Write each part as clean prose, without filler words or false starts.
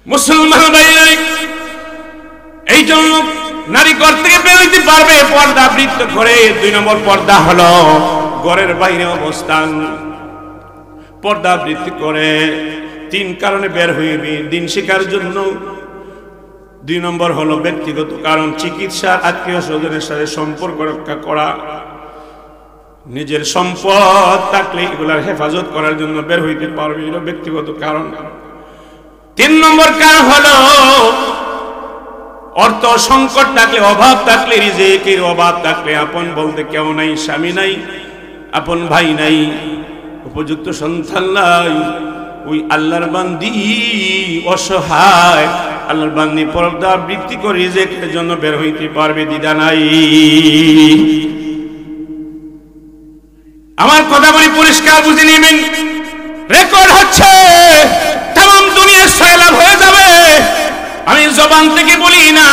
মুসলমান ভাইরা, এই জন্য নারী ঘর থেকে বের হইতে পারবে পর্দা বৃত্ত করে। 2 নম্বর পর্দা হলো ঘরের বাইরে অবস্থান, পর্দা বৃত্তি করে 3 কারণে বের হইবে। দিন শিক্ষার জন্য। 2 নম্বর হলো ব্যক্তিগত কারণ, চিকিৎসা, আত্মীয় স্বজনের সাথে সম্পর্ক রক্ষা করা, নিজের সম্পদ থাকলে এগুলার হেফাজত করার জন্য বের হইতে পারবে, এটা ব্যক্তিগত কারণ। 3 নম্বর কারণ হলো অর্থ সংকট থাকলে, অভাব থাকলে, রিজিকের অভাব থাকলে, আপন বলতে কেউ নাই, স্বামী নাই, আপন ভাই নাই, উপযুক্ত সন্তান নাই, ওই আল্লাহর বান্দি অসহায়, আল্লাহর বান্দি পর্দা বৃত্তি করে রিজিকের জন্য বের হইতে পারবে, দ্বিধা নাই। আমার কথা বলি পরিষ্কার বুঝে নেবেন, রেকর্ড হচ্ছে, तमाम দুনিয়া সয়লাব হয়ে যাবে। আমি জবান থেকে বলি না,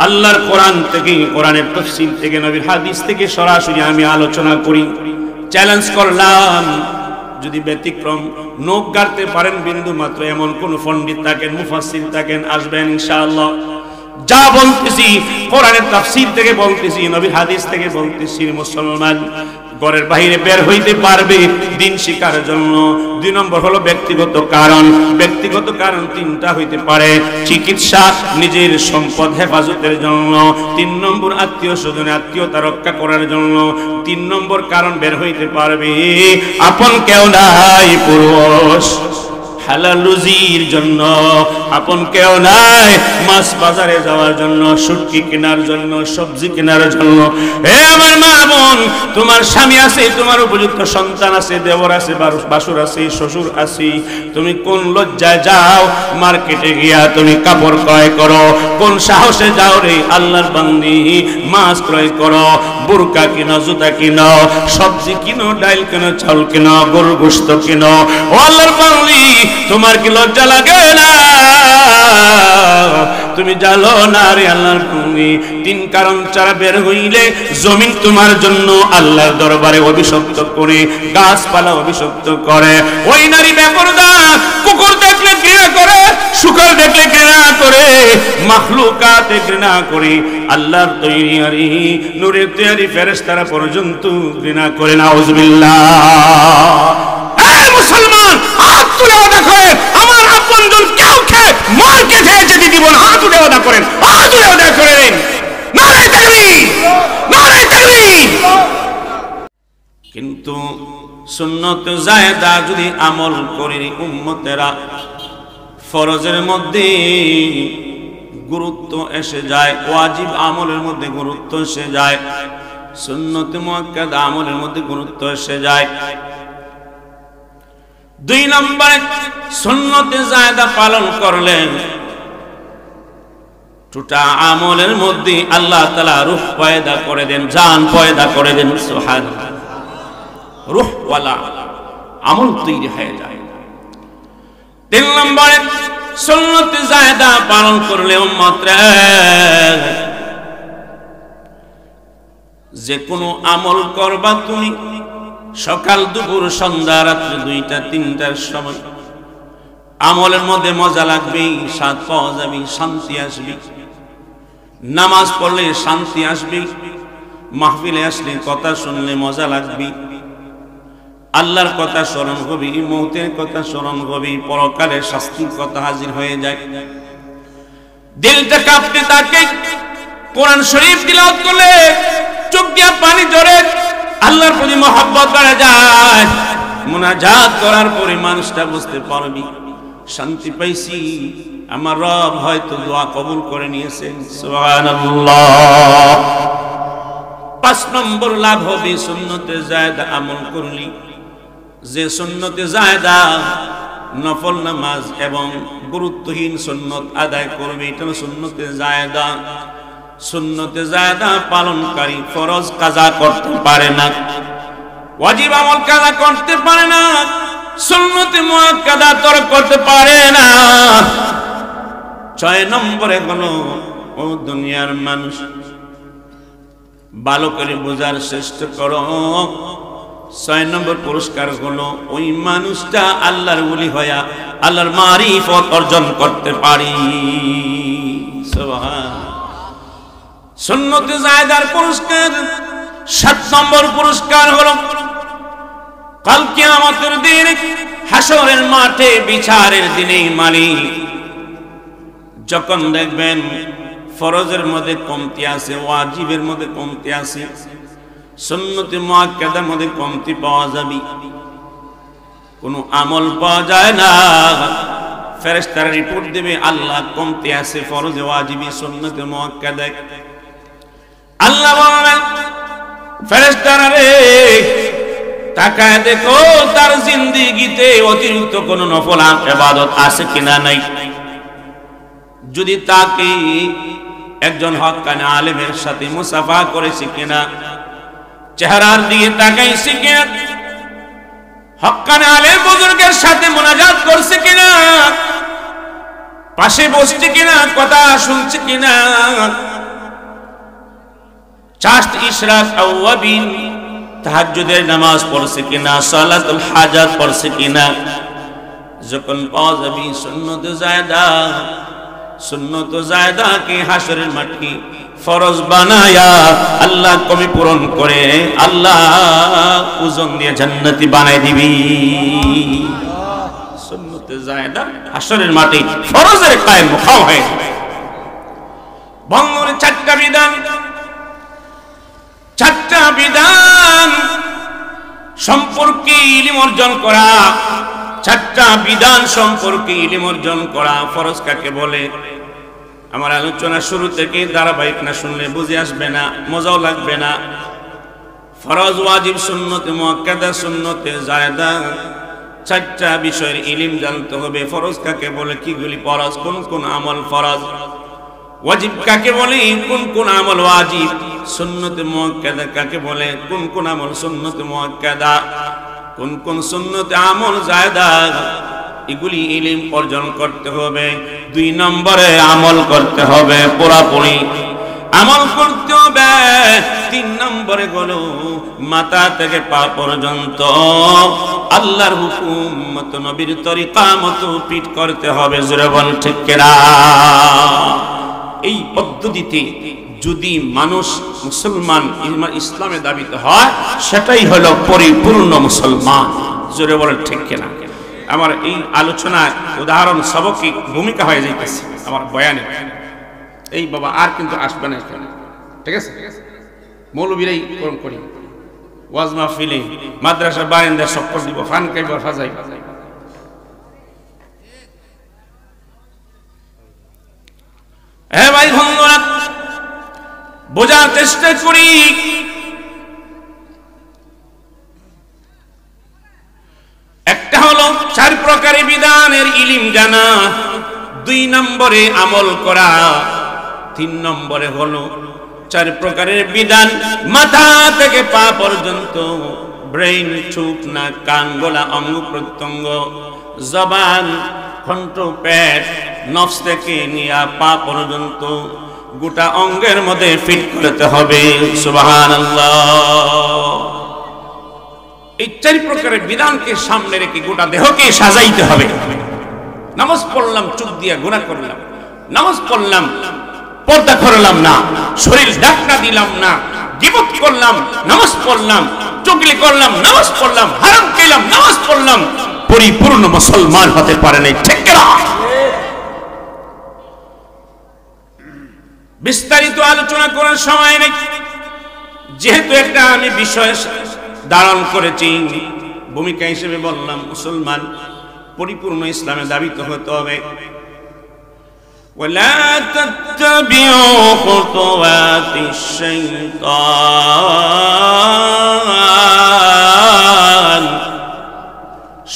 আল্লাহর কোরআন থেকে, কোরআনের তাফসীর থেকে, নবীর হাদিস থেকে সরাসরি আমি আলোচনা করি। চ্যালেঞ্জ করলাম, যদি ব্যতিক্রম নখ গাড়তে পারেন বিন্দু মাত্র এমন কোন পণ্ডিত থাকেন, মুফাসসির থাকেন, আসবেন ইনশাআল্লাহ। যা বলতেছি কোরআনের তাফসীর থেকে বলতেছি, নবীর হাদিস থেকে বলতেছি, মুসলমান ঘরের বাইরে বের হইতে পারবে দিন শিকার জন্য। 2 নম্বর হলো ব্যক্তিগত কারণ। ব্যক্তিগত কারণ 3টা হইতে পারে, চিকিৎসা, নিজের সম্পদ হেফাজতের জন্য। 3 নম্বর আত্মীয় স্বজনে আত্মীয়তা রক্ষা করার জন্য। 3 নম্বর কারণ বের হইতে পারবে, আপন কেউ নাই, পুরুষ হালাল রুজির জন্য, আপন কেউ নাই, মাছ বাজারে যাওয়ার জন্য, শুটকি কেনার জন্য, সবজি কেনার জন্য। হে আমার মা বোন, তোমার স্বামী আছে, তোমার উপযুক্ত সন্তান আছে, দেবর আছে, বাসুর আছে, শ্বশুর আছে, তুমি কোন লজ্জায় যাও মার্কেটে গিয়া তুমি কাপড় ক্রয় করো? কোন সাহসে যাও রে আল্লাহর বান্দি মাছ ক্রয় করো, বোরকা কিনো, জুতা কিনো, সবজি কিনো, ডাল কিনো, চাউল কিনো, গরুর গোশত কিনো? ও আল্লাহর বান্দি, তোমার কি লজ্জা লাগে না? তুমি জানো না রে আল্লাহর বান্দি, 3 কারণ ছাড়া বের হইলে জমিন তোমার জন্য আল্লাহর দরবারে অভিশপ্ত করে, গাছপালা অভিশপ্ত করে। ওই নারী বেপরদা, কুকুর দেখলে ঘৃণা করে, শুকর দেখলে ঘৃণা করে, মাখলুকাতে ঘৃণা করে, আল্লাহর তৈরি আরি নূরের তৈরি ফেরেশতারা পর্যন্ত ঘৃণা করে। নাউজুবিল্লাহ। এই মুসলমান, হাত তুলে ওয়াদা করেন, আমার আপনজন কেউ খেয়ে মার্কেটে যেতে দিব না। হাত তুলে ওয়াদা করেন, হাত তুলে ওয়াদা করেন। নারে তাকবীর, নারে তাকবীর। কিন্তু সুন্নত জায়েদা যদি আমল করি উম্মতেরা, ফরজের মধ্যে গুরুত্ব এসে যায়, ওয়াজিব আমলের মধ্যে গুরুত্ব এসে যায়, সুন্নত মুআক্কাদা আমলের মধ্যে গুরুত্ব এসে যায়। 2 নম্বরে সুন্নতে জায়েদা পালন করলেন, টোটা আমলের মধ্যে আল্লাহ তাআলা রূহ পয়দা করে দেন, জান পয়দা করে দেন। সুবহানাল্লাহ। রূহ ওয়ালা আমল তৈরি হয়ে যায়। 3 নম্বরে সুন্নতে জায়েদা পালন করলে উম্মতরা যে কোনো আমল করবা তুমি, সকাল দুপুর সন্ধ্যা রাত্রি 2টা 3টার সময়, আমলের মধ্যে মজা লাগবে, স্বাদ পাওয়া যাবে, শান্তি আসবে। নামাজ পড়লে শান্তি আসবে, মাহফিলে আসলে কথা শুনলে মজা লাগবে, আল্লাহর কথা স্মরণ হবে, মৌতের কথা স্মরণ হবে, পরকালের শাস্তির কথা হাজির হয়ে যায়। দিলটা কাঁপতে থাকে, কোরআন শরীফ তিলাওয়াত করলে চোখ দিয়ে পানি ঝরে, আল্লাহর প্রতি মহব্বত বেড়ে যায়। মুনাজাত করার পরে মানুষটা বুঝতে পারবি শান্তি পাইছি, আমার রব হয়তো দোয়া কবুল করে নিয়েছেন। সুবহানাল্লাহ। 5 নম্বর লাভ হবে সুন্নতে জায়েদা আমল করলি। যে সুন্নতে জায়েদা নফল নামাজ এবং গুরুত্বহীন সুন্নত আদায় করবে, এটা সুন্নতে জায়েদা। সুন্নতে জায়েদা পালনকারী ফরজ কাজা করতে পারে না, ওয়াজিব আমল কাজা করতে পারে না, সুন্নতে মুআক্কাদা তরক করতে পারে না। 6 নম্বরে হলো, ও দুনিয়ার মানুষ, ভালো করে বোঝার চেষ্টা করো, 6 নম্বর পুরস্কার হলো ওই মানুষটা আল্লাহর ওলি হয়া আল্লাহর মারিফত অর্জন করতে পারি। সুবহানাল্লাহ। সুন্নতে জায়েদার পুরস্কার 7 নম্বর পুরস্কার হলো কাল কিয়ামতের দিন হাসরের মাঠে বিচারের দিনে মালিক যখন দেখবেন ফরজের মধ্যে কমতি আছে, ওয়াজিবের মধ্যে কমতি আছে, সুন্নতে মুআক্কাদার মধ্যে কমতি পাওয়া যাবে, কোনো আমল পাওয়া যায় না। ফেরেশতারা রিপোর্ট দেবে আল্লাহ কমতি আছে ফরজে, ওয়াজিবে, সুন্নতে মুআক্কাদায়। আল্লাহ বলেন ফেরেশতারা রে তাকায় দেখো তার জিন্দেগিতে অতিরিক্ত কোন নফল ইবাদত আছে কিনা নাই। যদি তাকে একজন হক্কানি আলেমের সাথে মুসাফা করেছে কিনা, চেহারার দিকে তাকাইছে কিনা, হক্কানি আলেম বুজুর্গের সাথে মুনাজাত করছে কিনা, পাশে বসছে কিনা, কথা শুনছে কিনা, চাষ্ট ইশরাক আওয়াবিন তাহাজ্জুদের নামাজ পড়ছে কিনা, সালাতুল হাজাত পড়ছে কিনা। যখন পাওয়া যাবে সুন্নতে জায়েদা, সুন্নতে জায়েদাকে হাসরের মাঠে ফরজ বানায়া আল্লাহ কমি পূরণ করে আল্লাহ ওজন দিয়ে জান্নাতি বানাই দিবি। সুন্নতে জায়েদা হাসরের মাঠে ফরজের কায়েম মুখাম হয়ে যাবে। বঙ্গের 4টা বিধান, 4টা বিধান সম্পর্কে ইলম অর্জন করা, 4টা বিধান সম্পর্কে ইলম অর্জন করা ফরজ কাকে বলে? আমার আলোচনা শুরু থেকে ধারাবাহিক না শুনলে বুঝে আসবে না, মজাও লাগবে না। ফরজ, ওয়াজিব, সুন্নতে মুআক্কাদা, সুন্নতে জায়েদা, 4টা বিষয়ের ইলম জানতে হবে। ফরজ কাকে বলে, কিগুলি ফরজ, কোন কোন আমল ফরজ, ওয়াজিব কাকে বলে, কোন কোন আমল ওয়াজিব, সুন্নতে মুআক্কাদা কাকে বলে, কোন কোন আমল সুন্নতে মুআক্কাদা, কোন কোন সুন্নতে আমল জায়েদা, এগুলি ইলম অর্জন করতে হবে। 2 নম্বরে আমল করতে হবে, পুরাপুরি আমল করতে হবে। 3 নম্বরে হলো মাথা থেকে পা পর্যন্ত আল্লাহর হুকুম মতো নবীর তরিকা মতো পিঠ করতে হবে। জোরে বল ঠিক কিনা? এই পদ্ধতিতে যদি মানুষ মুসলমান ইসলামে দাবিত হয় সেটাই হলো পরিপূর্ণ মুসলমান। জোরে বলেন ঠিক কিনা? আমার এই আলোচনায় উদাহরণ সবকিক ভূমিকা হয়ে যাইতেছে আমার বয়ানে। এই বাবা আর কিন্তু আসবে না এখানে, ঠিক আছে? মৌলবীরাই করম করি, ওয়াজ মাহফিলে, মাদ্রাসা বারিন্দা সক্কর দিব, ফান খাইব, ফাজাই। হ্যাঁ ভাই বন্ধুরা, বোঝার চেষ্টা করি। একটা হলো 4 প্রকারের বিধানের ইলম জানা, 2 নম্বরে আমল করা, 3 নম্বরে হলো 4 প্রকারের বিধান মাথা থেকে পা পর্যন্ত, ব্রেইন, চোখ, নাক, কান, গলা, অঙ্গ প্রত্যঙ্গ, জবান, কণ্ঠ, পেট, নফস থেকে নিয়ে পা পর্যন্ত গোটা অঙ্গের মধ্যে ফিট করতে হবে। সুবহানাল্লাহ। এই 4 প্রকারের বিধানকে সামনে রেখে গোটা দেহকে সাজাইতে হবে। নামাজ পড়লাম চোখ দিয়ে গুনাহ করলাম, নামাজ পড়লাম পর্দা করলাম না, শরীর ঢাকনা দিলাম না, গীবত করলাম, নামাজ পড়লাম, চুগলি করলাম, নামাজ পড়লাম, হারাম খেলাম, নামাজ পড়লাম, পরিপূর্ণ মুসলমান হতে পারে নাই। ঠিক না? বিস্তারিত আলোচনা করার সময় নেই, যেহেতু একটা আমি বিষয় ধারণ করেছি, ভূমিকা হিসেবে বললাম মুসলমান পরিপূর্ণ ইসলামে দাবিত হতে হবে। ওয়ালা তাত্তাবিউ খুতুওয়াতিশ শাইতান,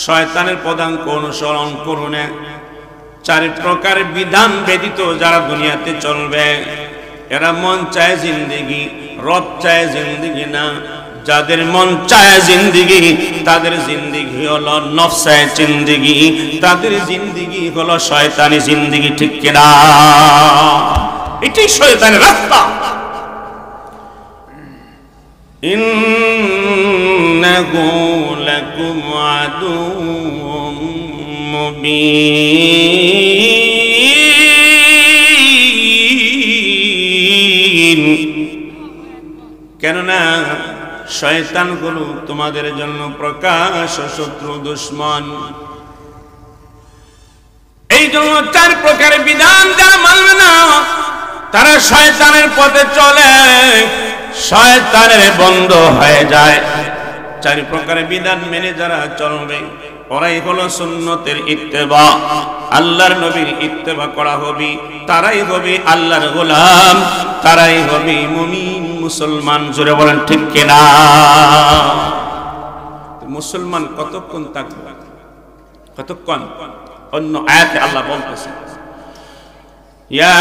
শয়তানের পদাঙ্ক অনুসরণ করুন না। 4 প্রকার বিধান ব্যতীত যারা দুনিয়াতে চলবে এরা মন চায় জিন্দেগি, রব চায় জিন্দেগি না। যাদের মন চায় জিন্দেগি তাদের জিন্দেগি হলো নফসায় জিন্দেগি, তাদের জিন্দেগি হলো শয়তানি জিন্দেগি। ঠিক কিনা? এটাই শয়তানের রাস্তা। ইন্নাহু لكم عدو مبين কেননা শয়তানগুলো তোমাদের জন্য প্রকাশ শত্রু দুশমন। এই জন্য 4 প্রকারের বিধান যারা মানবে না তারা শয়তানের পথে চলে, শয়তানের বন্ধু হয়ে যায়। 4 প্রকারের বিধান মেনে যারা চলবে ওরাই হলো সুন্নতের ইত্তেবা, আল্লাহর নবীর ইত্তেবা করা হবে, তারাই হবে আল্লাহর গোলাম, তারাই হবে মুমিন মুসলমান। জোরে বলেন ঠিক কিনা? মুসলমান কতক্ষণ থাকবে? কতক্ষণ? অন্য আয়াতে আল্লাহ বলতেছেন, ইয়া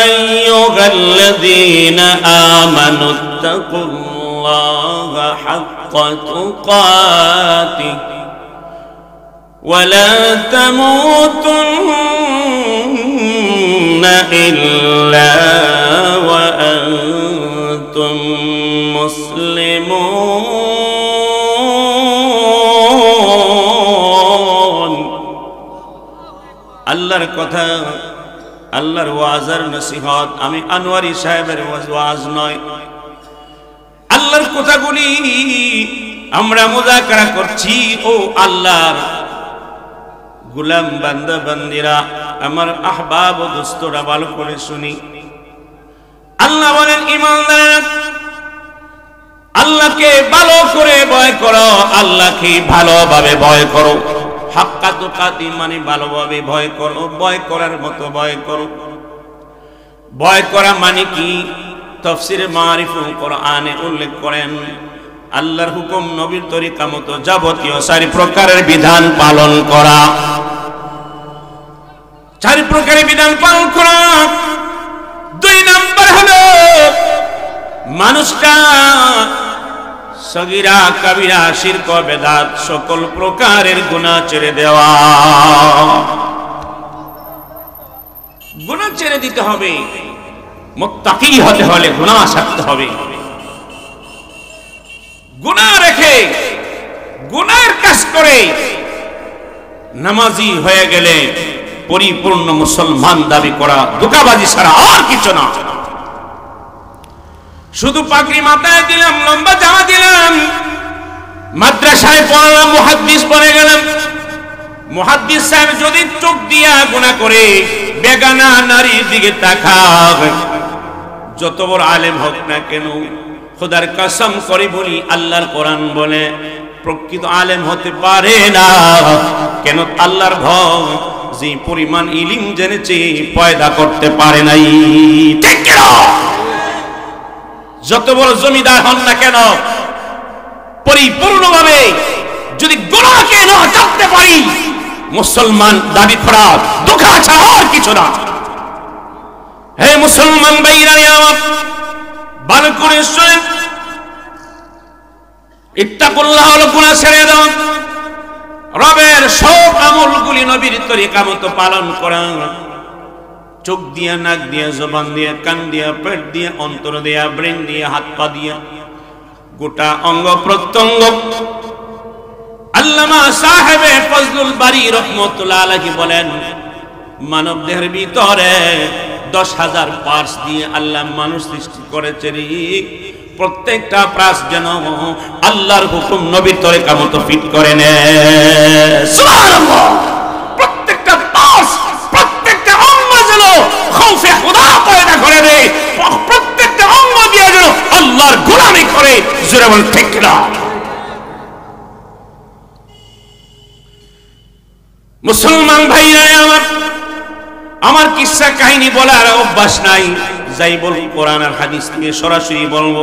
আইয়ুহাল্লাযীনা আমানুত্তাকুল্লাহা হাক্কা তুকাতিহি ওয়া লা তামুতুন্না ইল্লা ওয়া আনতুম মুসলিমুন। আল্লাহর কথা, আল্লাহর ওয়াজের নসিহত, আমি আনোয়ারি সাহেবের ওয়াজ নয়, আল্লাহর কথাগুলি আমরা মুযাকারা করছি। ও আল্লাহর গোলাম বান্দা বান্দিরা, আমার আহবাব ও দোস্তরা, ভালো করে শুনি। আল্লাহ বলেন, ঈমানদার আল্লাহকে ভালো করে ভয় করো, আল্লাহকে ভালোভাবে ভয় করো। হাক্কা তুকাতি মানে ভালোভাবে ভয় করো, ভয় করার মতো ভয় করো। ভয় করা মানে কি? তাফসীরে মারিফুল কোরআনে উল্লেখ করেন, আল্লাহর হুকুম নবীর তরিকা মতো যাবতীয় 4 প্রকারের বিধান পালন করা। 4 প্রকারের বিধান পালন করা। 2 নাম্বার হলো মানুষটা সগীরা কবিরা শিরক বেদাত সকল প্রকারের গুনাহ ছেড়ে দেওয়া। গুনাহ ছেড়ে দিতে হবে। মুত্তাকি হতে হলে গুনাহ ছাড়তে হবে। গুনাহ রেখে গুনাহের কাজ করে নামাজি হয়ে গেলে পরিপূর্ণ মুসলমান দাবি করা ধোঁকাবাজি ছাড়া আর কিছু না। শুধু পাগড়ি মাথায় দিলাম, লম্বা জামা দিলাম, মাদ্রাসায় পড়ালাম, মুহাদ্দিস বনে গেলাম। মুহাদ্দিস সাহেব যদি চোখ দিয়া গুনাহ করে বেগানা নারীর দিকে তাকায়, যত বড় আলেম হোক না কেন, খোদার কসম করে বলি, আল্লাহর কোরআন বলে প্রকৃত আলেম হতে পারে না। কেন? আল্লাহর ভয় যে পরিমাণ ইলম জেনেছে পয়দা করতে পারে নাই। ঠিক কিনা? যত বড় জমিদার হন না কেন, পরিপূর্ণভাবে যদি গুনাহকে না জানতে পারি, মুসলমান দাবি করা ধোঁকা ছাড়া আর কিছু না। হে মুসলমান ভাইরা আমার, ভালো করে শুনেন, ইত্তাকুল্লাহ হলো গুনাহ ছেড়ে দাও, রবের সব আমলগুলি নবীর তরিকা মতো পালন করা। চোখ দিয়া, নাক দিয়া, জবান দিয়া, কান দিয়া, পেট দিয়া, অন্তর দিয়া, ব্রেন দিয়া, হাত পা দিয়া, গোটা অঙ্গ প্রত্যঙ্গ। আল্লামা সাহেবে ফজলুল বারী রহমাতুল্লাহ আলাইহি বলেন, মানব দেহের ভিতরে 10,000 পার্টস দিয়ে আল্লাহ মানুষ সৃষ্টি করেছেন। প্রত্যেকটা পার্টস যেন আল্লাহর হুকুম নবীর তরিকা মতো ফিট করে নেয়। সুবহানাল্লাহ! প্রত্যেকটা পার্টস, প্রত্যেকটা অঙ্গ যেন খৌফে খোদা পয়দা করে দেয়, প্রত্যেকটা অঙ্গ দিয়ে যেন আল্লাহর গোলামি করে। জোরে বল ঠিক না? মুসলমান ভাইরা আমার কিসসা কাহিনী বলার অভ্যাস নাই, যাই বলবো কোরআন আর হাদিস থেকে সরাসরি বলবো।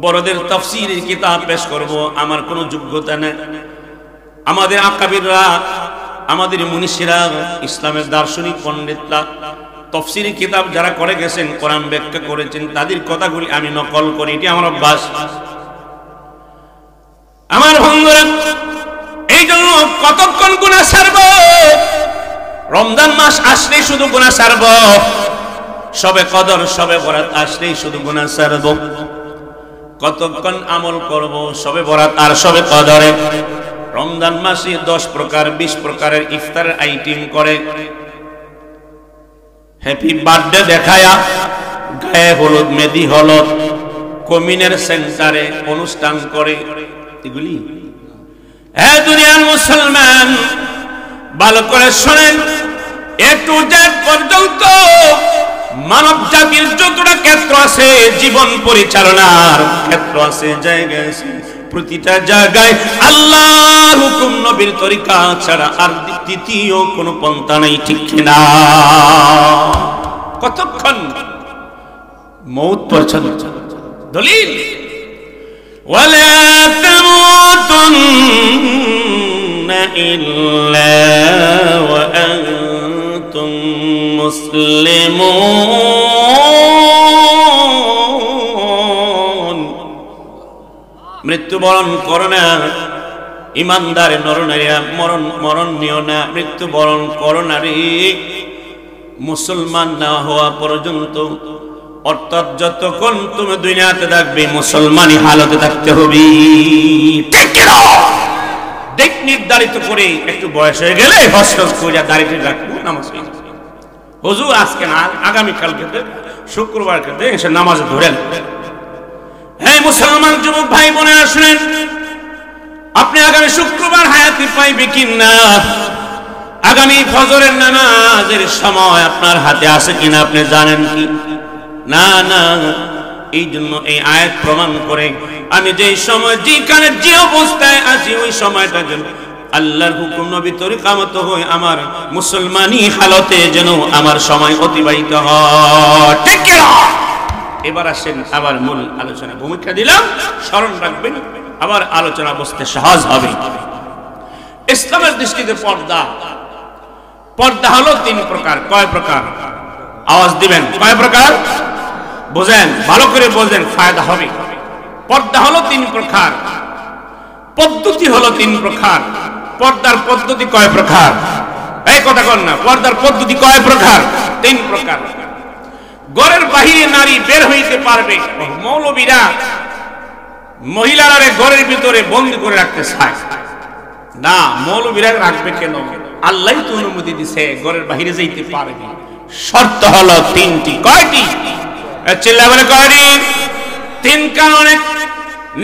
বড়দের তাফসীরের কিতাব পেশ করব, আমার কোনো যোগ্যতা নেই। আমাদের আকাবিররা, আমাদের মুনিশিরা, ইসলামের দার্শনিক পণ্ডিতরা তাফসীরের কিতাব যারা করে গেছেন, কোরআন ব্যাখ্যা করেছেন, তাদের কথাগুলি আমি নকল করি, এটি আমার অভ্যাস। আমার বন্ধুরা, এই জন্য কতক্ষণ গুনাহ ছাড়বো? রমজান মাস আসলেই শুধু গুনাহ ছাড়বো, শবে কদর, শবে বরাত আসলেই শুধু গুনাহ ছাড়বো। কতক্ষণ আমল করব? সবে বরাত আর সবে কদরে রমজান মাসে 10 প্রকার 20 প্রকারের ইফতারের আইটেম করে, হ্যাপি বার্থডে দেখায়া, গায়ে হলুদ মেহেদি হলুদ, কমিনের সেন্টারে অনুষ্ঠান করে। এগুলি দুনিয়ার মুসলমান ভালো করে শোনেন, এ টু জেড পর্যন্ত মানব জাতির যতটা ক্ষেত্র আছে, জীবন পরিচালনার ক্ষেত্র আছে, জায়গা আছে, প্রতিটা জায়গায় আল্লাহর হুকুম নবীর তরিকা ছাড়া আর দ্বিতীয় কোনো পন্থা নাই, ঠিক কিনা? কতক্ষণ? মৌত পর্যন্ত। দলিল ওয়ালা তামুতুন্না ইল্লা ওয়া আনতুম মুসলিমুন। মৃত্যুবরণ করো না ইমানদার নরনারীরা, মরণ নিও না, মৃত্যুবরণ করো না রে মুসলমান না হওয়া পর্যন্ত। অর্থাৎ যতক্ষণ তুমি দুনিয়াতে থাকবে মুসলমানি হালতে থাকতে হবে। দেখ নির্ধারিত করে একটু বয়স হয়ে গেলে হস করে দাঁড়িয়ে রাখবো, নামাজ হুজুর আজকে না আগামীকালকে শুক্রবার কে এসে নামাজ ধরেন। হ্যাঁ মুসলমান যুবক ভাই বোনেরা শুনেন, আপনি আগামী শুক্রবার হায়াতি পাইবে কিনা, আগামী ফজরের নামাজের সময় আপনার হাতে আছে কিনা আপনি জানেন কি? না না। এই জন্য এই আয়াত প্রমাণ করে আমি যে সময় যেখানে যে অবস্থায় আছি ওই সময়টা যেন আল্লাহর হুকুম নবী তরিকা মতো হয়, আমার মুসলমানি হালতে যেন আমার সময় অতিবাহিত হয়। ঠিক কি না? এবার আসেন আবার মূল আলোচনা ভূমিকা দিলাম, স্মরণ রাখবেন, আবার আলোচনা বসতে সহজ হবে। ইসলামের দৃষ্টিতে পর্দা, পর্দা হলো 3 প্রকার। কয় প্রকার? আওয়াজ দিবেন, কয় প্রকার? বোঝেন, ভালো করে বোঝেন, ফায়দা হবে। পর্দা হলো 3 প্রকার, পদ্ধতি হলো 3 প্রকার। পর্দার পদ্ধতি কয় প্রকার? এই কথা কর না, পর্দার পদ্ধতি কয় প্রকার? 3 প্রকার। ঘরের বাহিরে নারী বের হইতে পারবে, মৌলবীরা মহিলারা ঘরের ভিতরে বন্দি করে রাখতে চায় না। মৌলবীরা রাখবে কেন? আল্লাহই তো অনুমতি দিছে, ঘরের বাহিরে যাইতে পারবে। শর্ত হলো 3টি। কয়টি? চিল্লা বলে কয়টি? 3 কারণে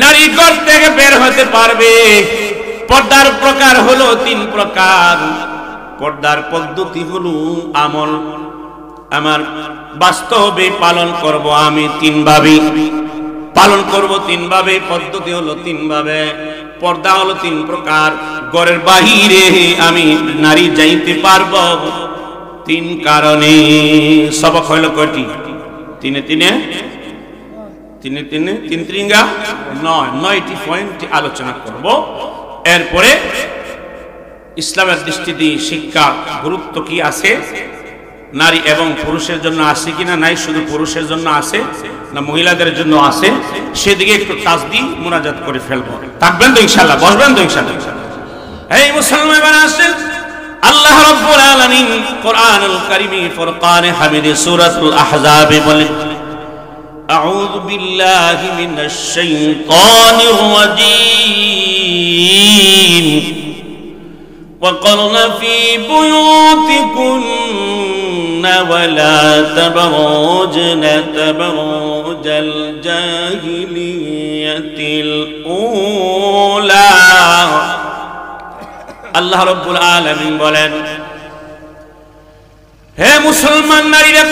নারী ঘর থেকে বের হতে পারবে। পর্দার প্রকার হলো 3 প্রকার। পর্দার পদ্ধতি হলো আমল আমার বাস্তবে পালন করব আমি 3 ভাবে, পালন করব 3 ভাবে। পদ্ধতি হলো 3 ভাবে। পর্দা হলো 3 প্রকার। ঘরের বাহিরে আমি নারী যাইতে পারবো 3 কারণে। সবক হলো কয়টি? 3 3 9টি পয়েন্ট আলোচনা করব। এরপরে ইসলামের দৃষ্টিতে শিক্ষা গুরুত্ব কি আছে, নারী এবং পুরুষের জন্য আছে কিনা, নাই শুধু পুরুষের জন্য আছে না মহিলাদের জন্য আছে, সেদিকে একটু তাসবিহ মুনাজাত করে ফেলবো। থাকবেন তো ইনশাআল্লাহ? বসবেন তো ইনশাআল্লাহ? এই মুসলমান আছেন, আল্লাহ রাব্বুল আলামিন কোরআনুল কারীমে ফুরকানে হামিদে সূরাতুল আহজাবে বলেন, আউযু বিল্লাহি মিনাশ শাইতানির রাজীম, وقرن في بيوتكن ولا تبرجن تبرج الجاهلية الأولى। আল্লাহ রাব্বুল আলামিন বলেন, হে মুসলমান নারীরা,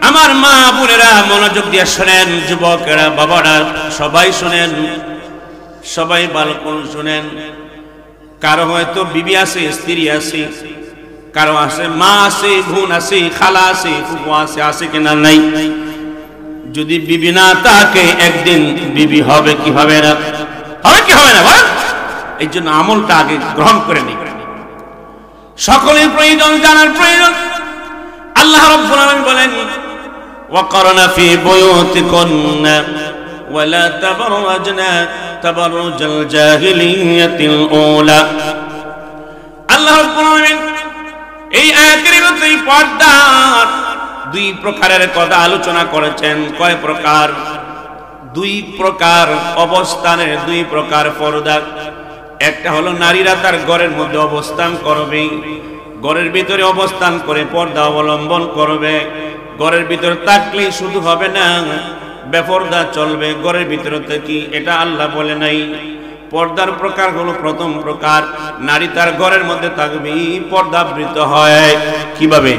আমার মা বোনেরা মনোযোগ দিয়ে শুনেন, যুবকেরা বাবারা সবাই শুনেন, সবাই ভালো করে শুনেন। কারো হয়তো বিবি আছে, স্ত্রী আছে, কারো আছে মা আছে, বোন আছে, খালা আছে, ফুফু আছে, আছে কিনা নাই? যদি বিবি না থাকে একদিন বিবি হবে কি হবে না? হবে কি হবে না? বল। এই জন্য আমলটা আগে গ্রহণ করে নি। সকলের প্রয়োজন, জানার প্রয়োজন। আল্লাহ রাব্বুল আলামিন বলেন, ওয়াকারনা ফি বুয়ুতিকুন্না ওয়ালা তাবাররাজনা তাবাররুজাল জাহিলিয়াতিল উলা। আল্লাহ রাব্বুল আলামিন এই আয়াতের মধ্যে পর্দার 2 প্রকারের কথা আলোচনা করেছেন। কয় প্রকার? দুই প্রকার অবস্থানের দুই প্রকার পর্দা। একটা হলো নারীরা তার ঘরের মধ্যে অবস্থান করবে, ঘরের ভিতরে অবস্থান করে পর্দা অবলম্বন করবে। ঘরের ভিতরে থাকলেই শুধু হবে না, বেপর্দা চলবে ঘরের ভিতরে থেকে, এটা আল্লাহ বলে নাই। পর্দার প্রকার হলো প্রথম প্রকার, নারী তার ঘরের মধ্যে থাকবে পর্দাবৃত হয়। কিভাবে?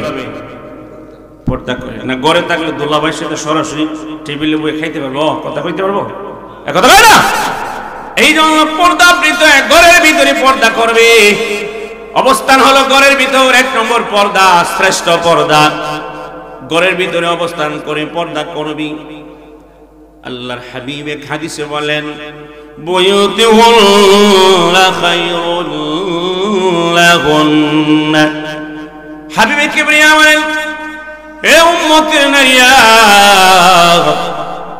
পর্দা করে না, ঘরে থাকলে দুলাভাইয়ের সাথে সরাসরি টেবিলে বসে খাইতে পারবো, কথা কইতে পারবো, কথা কয় না। এই জন্য পর্দাবৃত ঘরের ভিতরে পর্দা করবে। অবস্থান হলো ঘরের ভিতর, এক নম্বর পর্দা, শ্রেষ্ঠ পর্দা। ঘরের ভিতরে অবস্থান করে পর্দা করবি। আল্লাহর হাবিব এক হাদিসে বলেন, বুয়ুতুহুন্না খায়রুল লাহুন্না। হাবিবে কিবরিয়া বলেন, হে উম্মতের নারীরা,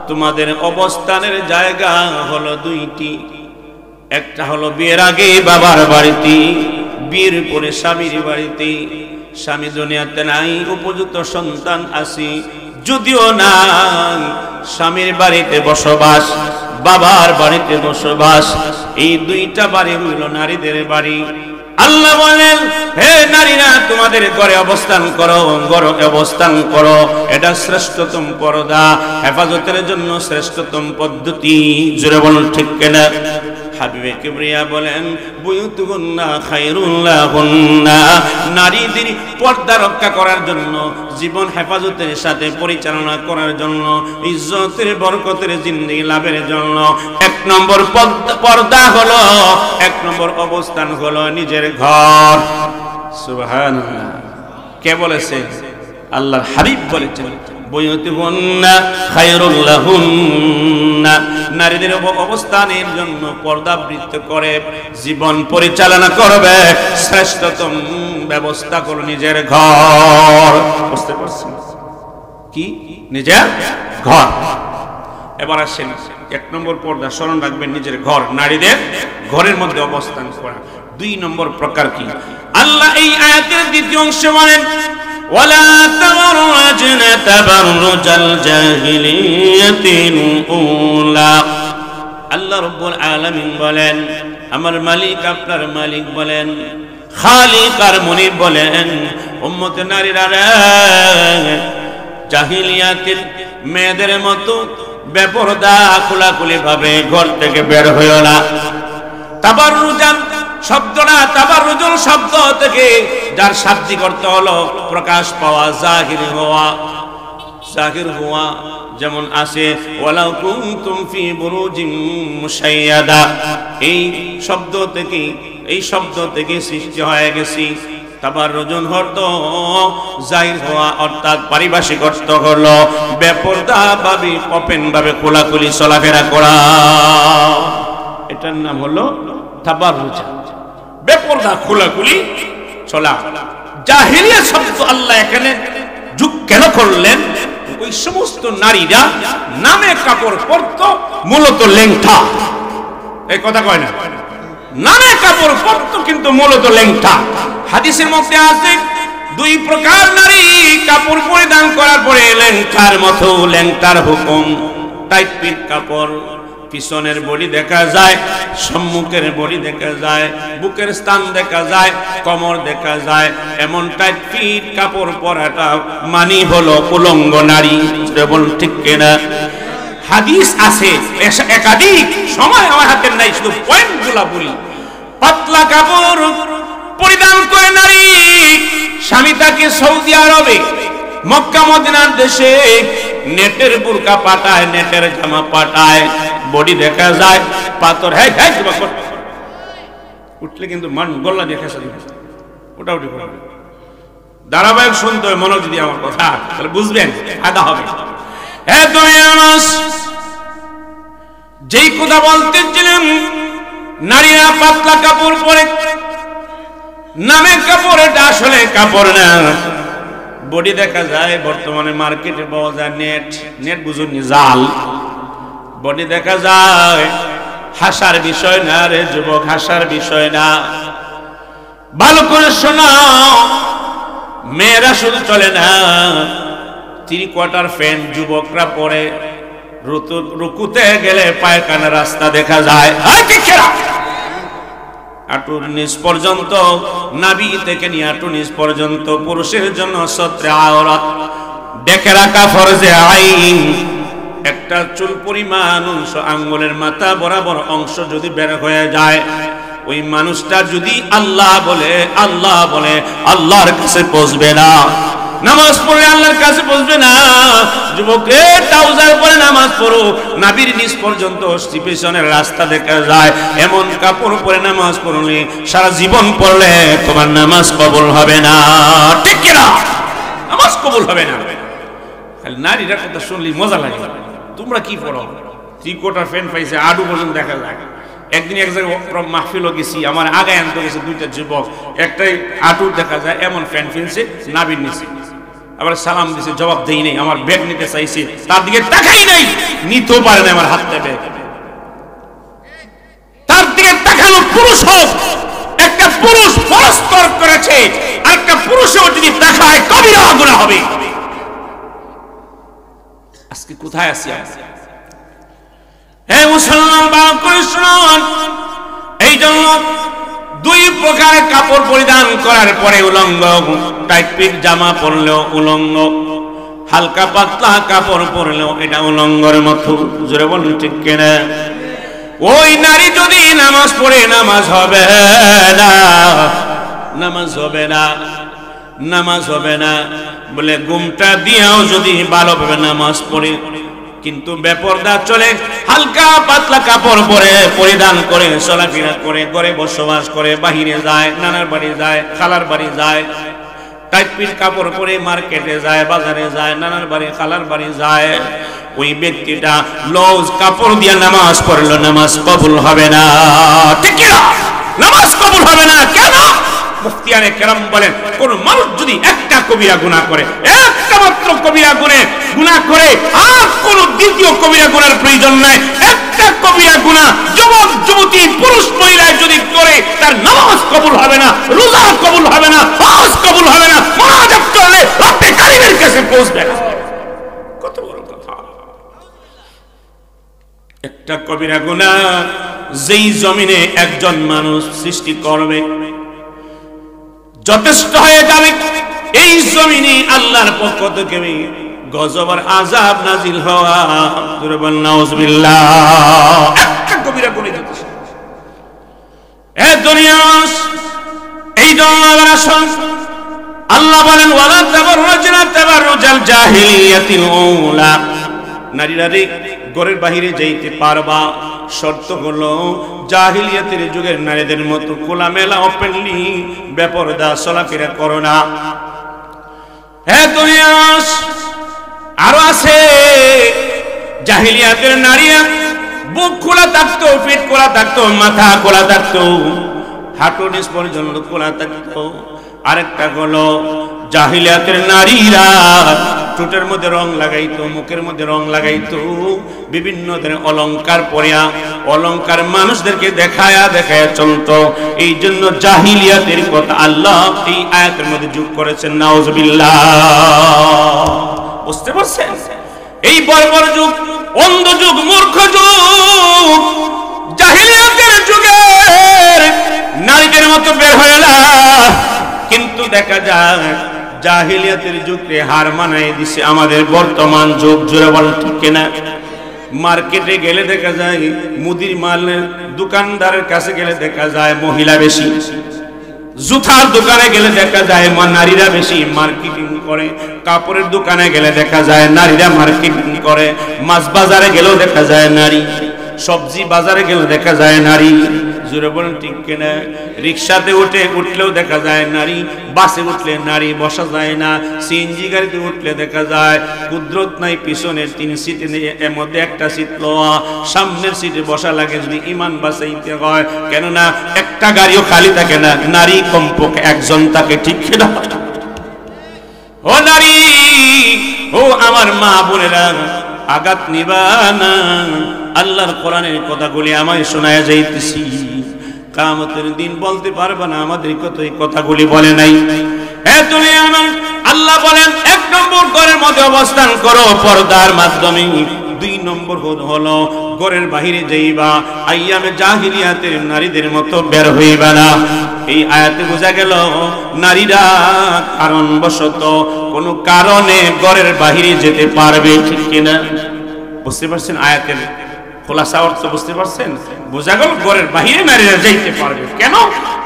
তোমাদের অবস্থানের জায়গা হলো দুইটি। একটা হলো বিয়ের আগে বাবার বাড়িতে, বিয়ের পরে স্বামীর বাড়িতে। স্বামী দুনিয়াতে নাই, উপযুক্ত সন্তান আছে যদিও নাই, স্বামীর বাড়িতে বসবাস, বাবার বাড়িতে বসবাস। এই দুইটা বাড়ি হইল নারীদের বাড়ি। আল্লাহ বলেন, হে নারীরা, তোমাদের ঘরে অবস্থান করো, ঘরে অবস্থান করো, এটা শ্রেষ্ঠতম পর্দা, হেফাজতের জন্য শ্রেষ্ঠতম পদ্ধতি। জোরে বলুন ঠিক কিনা? হাবিবে কিবরিয়া বলেন, বুয়ুতুহুন্না খায়রুল লাহুন্না। নারীদের পর্দা রক্ষা করার জন্য, জীবন হেফাজতের সাথে পরিচালনা করার জন্য, ইজ্জতের বরকতের জিন্দেগি লাভের জন্য এক নম্বর পর্দা হলো, এক নম্বর অবস্থান হলো নিজের ঘর। সুবহানাল্লাহ। কে বলেছে? আল্লাহর হাবিব বলেছেন, বুয়ুতুহুন্না খায়রুল লাহুন্না। নারীদের অবস্থানের জন্য পর্দাবৃত করে জীবন পরিচালনা করবে, শ্রেষ্ঠতম ব্যবস্থা করো নিজের ঘর। বুঝতে পারছেন কি? নিজের ঘর। এবার আসেন, এক নম্বর পর্দা স্মরণ রাখবেন নিজের ঘর, নারীদের ঘরের মধ্যে অবস্থান করা। দুই নম্বর প্রকার কি? আল্লাহ এই আয়াতের দ্বিতীয় অংশে বলেন, ওয়ালা তাবাররাজনা তাবাররুজাল জাহিলিয়াতিল উলা। আল্লাহ রাব্বুল আলামিন বলেন, আমার মালিক আপনার মালিক বলেন, খালিক আর মুনিব বলেন, উম্মতের নারীরা জাহিলিয়াতের মেয়েদের মতো বেপরদা খোলাখুলি ভাবে ঘর থেকে বের হইও না। তাবাররুজান শব্দটা, তাবাররুজুল শব্দ থেকে যার শাব্দিক অর্থ হলো প্রকাশ পাওয়া, জাহির হওয়া। জাহির হওয়া যেমন আছে, ওয়ালাউ কুনতুম ফি বুরুজিম মুশাইয়াদা। এই শব্দ থেকে সৃষ্টি হয়ে গেছি। তাবাররুজুন অর্থ জাহির হওয়া, অর্থাৎ পারিভাষিক অর্থ হলো বেপরদা ভাবে, ওপেন ভাবে খোলাখুলি চলাফেরা করা। এটার নাম হলো তাবাররুজ, বেপরদা খোলাখুলি চলা। জাহিলিয়া শব্দ আল্লাহ এখানে যোগ কেন করলেন? ওই সমস্ত নারীরা নামে কাপড় পরতো, মূলত লেংটা। এই কথা কয় না? নামে কাপড় পরতো কিন্তু মূলত লেংটা। হাদিসের মধ্যে আছে, দুই প্রকার নারী কাপড় পরিধান করার পরে লেংটার মতো, লেংটার হুকুম। টাইট ফিট কাপড়, পিছনের বডি দেখা যায়, সম্মুখের বডি দেখা যায়, বুকের স্থান দেখা যায়, কোমর দেখা যায়, এমন টাইট ফিট কাপড় পরাটা মানে হলো উলঙ্গ নারী। বল ঠিক কিনা? হাদিস আছে একাধিক, সময় আমার হাতে নাই, শুধু পয়েন্টগুলা বলি। পাতলা কাপড় পরিধান করে নারী, স্বামী তাকে সৌদি আরবে, মক্কা মদিনার দেশে নেটের বুরকা পাঠায়, নেটের জামা পাঠায়, বডি দেখা যায়, পাথর। হ্যাঁ হ্যাঁ, উঠলে কিন্তু মান গলা দেখে ওটা উঠে পড়বে। ধারাবাহিক শুনতে হয়, মনোযোগ দিয়ে আমার কথা, তাহলে বুঝবেন, ফায়দা হবে। হ্যাঁ, যেই কথা বলতেছিলাম, নারীরা পাতলা কাপড় পরে, নামে কাপড়, এটা আসলে কাপড় না। বডি দেখা যায়, বর্তমানে মার্কেটে পাওয়া যায় নেট, নেট বুঝুন, জাল। বডি দেখা যায়, হাসার বিষয় না রে যুবক, হাসার বিষয় না। ভালো করে শোনাও, মেয়েরা শুধু চলে না, 3/4 প্যান্ট যুবকরা পরে, রুকুতে গেলে পায়খানা রাস্তা দেখা যায়, হাঁটুর নিচ পর্যন্ত, নাভি থেকে নিয়ে হাঁটুর নিচ পর্যন্ত পুরুষের জন্য সত্রে আওরাত, দেখে রাখা ফরজে আইন। একটা চুল পরিমাণ অংশ, আঙ্গুলের মাথা বরাবর অংশ যদি বের হয়ে যায়, ওই মানুষটা যদি আল্লাহ বলে আল্লাহর কাছে পৌঁছবে না। নামাজ পড়লে আল্লাহর কাছে পৌঁছবে না। যুবক, ট্রাউজার পরে নামাজ পড়ো, নাভির নিচ পর্যন্ত স্টিপেশনের রাস্তা দেখা যায়, এমন কাপড় পরে নামাজ পড়লে সারা জীবন পড়লে তোমার নামাজ কবুল হবে না। ঠিক কিনা? নামাজ কবুল হবে না। খালি নারীরা কথা শুনলি মজা লাগে। তোমরা কি পড়ো? 3/4 ফ্যান পাইছে, আডু পর্যন্ত দেখা যায়। একদিন এক জায়গায় মাহফিলও গেছি, আমার আগে আনতে গেছে দুইটা যুবক, একটাই আটু দেখা যায় এমন ফ্যান ফিনছে নাবির নিচে, আবার সালাম দিছে, জবাব দেই নাই। আমার ব্যাগ নিতে চাইছে, তার দিকে তাকাই নাই, নিতেও পারে না আমার হাত থেকে। তার দিকে তাকানো পুরুষ হোক, একটা পুরুষ পরস্পর করেছে, আর একটা পুরুষও যদি তাকায় কবিরা গুনাহ হবে। আজকে কোথায় আছি? হে মুসলমান ভালো করে শুনুন, এই জন্য দুই প্রকারের কাপড় পরিধান করার পরে উলঙ্গ, টাইট ফিট জামা পরলেও উলঙ্গ, হালকা পাতলা কাপড় পরলেও এটা উলঙ্গের মতো। জোরে বলুন ঠিক কিনা? ওই নারী যদি নামাজ পড়ে নামাজ হবে না, নামাজ হবে না, নামাজ হবে না বলে ঘুমটা দিয়েও যদি ভালোভাবে নামাজ পড়ে, কিন্তু বেপরদা চলে, হালকা পাতলা কাপড় পরে পরিধান করে চলাফেরা করে, ঘরে বসবাস করে, বাহিরে যায়, নানার বাড়ি যায়, খালার বাড়ি যায়, টাইট ফিট কাপড় পরে মার্কেটে যায়, বাজারে যায়, নানার বাড়ি খালার বাড়ি যায়, ওই ব্যক্তিটা লউজ কাপড় দিয়ে নামাজ পড়লো, নামাজ কবুল হবে না। ঠিক কি না? নামাজ কবুল হবে না। কেন? মুফতিয়ানে কেরাম বলেন, কোন মানুষ যদি একটা কবিরা গুনাহ করে, একটা মাত্র কবিরা গুনাহ করে, আর কোন দ্বিতীয় কবিরা গুনার প্রয়োজন নাই। একটা কবিরা গুনাহ যুবক যুবতী পুরুষ মহিলা যদি করে, তার নামাজ কবুল হবে না, রোজা কবুল হবে না, হজ কবুল হবে না, মুনাজাত করলে রব্বে কারীমের কাছে পৌঁছবে না। কত বড় কথা! একটা কবিরা গুনাহ যেই জমিনে একজন মানুষ সৃষ্টি করবে, যথেষ্ট হয়ে যাবে এই জমিনে আল্লাহর পক্ষ থেকে গজব আর আযাব নাজিল হওয়া। জোরে বলেন নাউজুবিল্লাহ। একটা কবিরা গুনাহ যথেষ্ট। এই দুনিয়া এই জন্য আসল আল্লাহ বলেন, ওয়ালা তাবাররাজনা তাবাররুজাল জাহিলিয়াতিল উলা, নারীরা রে ঘরের বাহিরে যাইতে পারবা, শর্ত হলো জাহিলিয়াতের যুগের নারীদের মতো খোলামেলা ওপেনলি বেপরদা চলাফেরা করো না। হ্যাঁ, দুনিয়া আরো আছে জাহিলিয়াতের নারীরা বুক খোলা থাকতো, পিঠ খোলা থাকতো, মাথা খোলা থাকতো, হাঁটু নিচ পর্যন্ত খোলা থাকতো। আরেকটা হলো জাহিলিয়াতের নারীরা ঠোঁটের মধ্যে রং লাগাইতো, মুখের মধ্যে রং লাগাইতো, বিভিন্ন ধরনের অলংকার পরিয়া, অলংকার মানুষদেরকে দেখায়া দেখায়া চলতো। এই জন্য জাহিলিয়াতের কথা আল্লাহ এই আয়াতের মধ্যে যোগ করেছেন। নাউজুবিল্লাহ। বুঝতে পারছেন? এই বর্বর যুগ, অন্ধ যুগ, মূর্খ যুগ, জাহিলিয়াতের যুগের নারীদের মতো বের হয়ে না। কিন্তু দেখা যায় জাহিলিয়াতের যুগকে হার মানাই দিছে আমাদের বর্তমান যুগ। জোরে বলেন ঠিক কিনা? মার্কেটে গেলে দেখা যায়, মুদির মালের দোকানদারের কাছে গেলে দেখা যায় মহিলা বেশি, জুতার দোকানে গেলে দেখা যায় নারীরা বেশি মার্কেটিং করে, কাপড়ের দোকানে গেলে দেখা যায় নারীরা মার্কেটিং করে, মাছ বাজারে গেলেও দেখা যায় নারী, সবজি বাজারে গেলে দেখা যায় নারী। জোরে বলেন ঠিক কিনা? রিক্সাতে উঠলেও দেখা যায় নারী, বাসে উঠলে নারী বসা যায় না, সিএনজি গাড়িতে উঠলে দেখা যায় কুদরত নাই, পিছনের 3 সিট এর মধ্যে একটা সিট লওয়া, সামনের সিটে বসা লাগে যদি ইমান বাঁচাইতে হয়। কেননা একটা গাড়িও খালি থাকে না, নারী কমপক্ষে একজন থাকে। ঠিক কিনা? ও নারী, ও আমার মা বোনেরা, আঘাত নিবা না। আল্লাহর কোরআনের কথাগুলি আমায় শোনায় যাইতেছি, কিয়ামতের দিন বলতে পারবে না আমাদের কত এই কথাগুলি বলে নাই। হ্যাঁ, তুমি আল্লাহ বলেন 1 নম্বর ঘরের মধ্যে অবস্থান করো পর্দার মাধ্যমে, 2 নম্বর হলো ঘরের বাহিরে যাইবা আইয়ামে জাহিলিয়াতের নারীদের মতো বের হইবা না। এই আয়াতে বোঝা গেল নারীরা কারণবশত কোনো কারণে ঘরের বাহিরে যেতে পারবে, ঠিক কিনা? বুঝতে পারছেন আয়াতের খোলাসা অর্থ? বুঝতে পারছেন? বোঝা গেল ঘরের বাহিরে নারীরা যাইতে পারবে। কেন?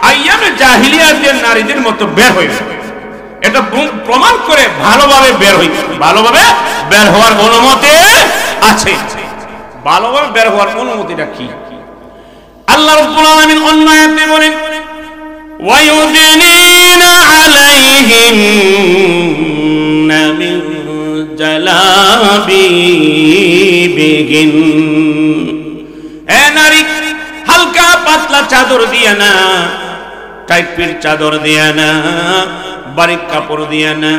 আইয়ামে জাহিলিয়াতের নারীদের মতো বের হইবে। এটা প্রমাণ করে ভালোভাবে বের হইতে, ভালোভাবে বের হওয়ার অনুমতি আছে। ভালোভাবে বের হওয়ার অনুমতিটা কি? আল্লাহ রাব্বুল আলামিন অন্য আয়াতে বলেন ওয়ায়ুদনিনা আলাইহিন্না মিন জালাবিবিহিন। এ নারী, হালকা পাতলা চাদর দিয়া না, টাইপের চাদর দিয়া না, বারিক কাপড় দিয়া না,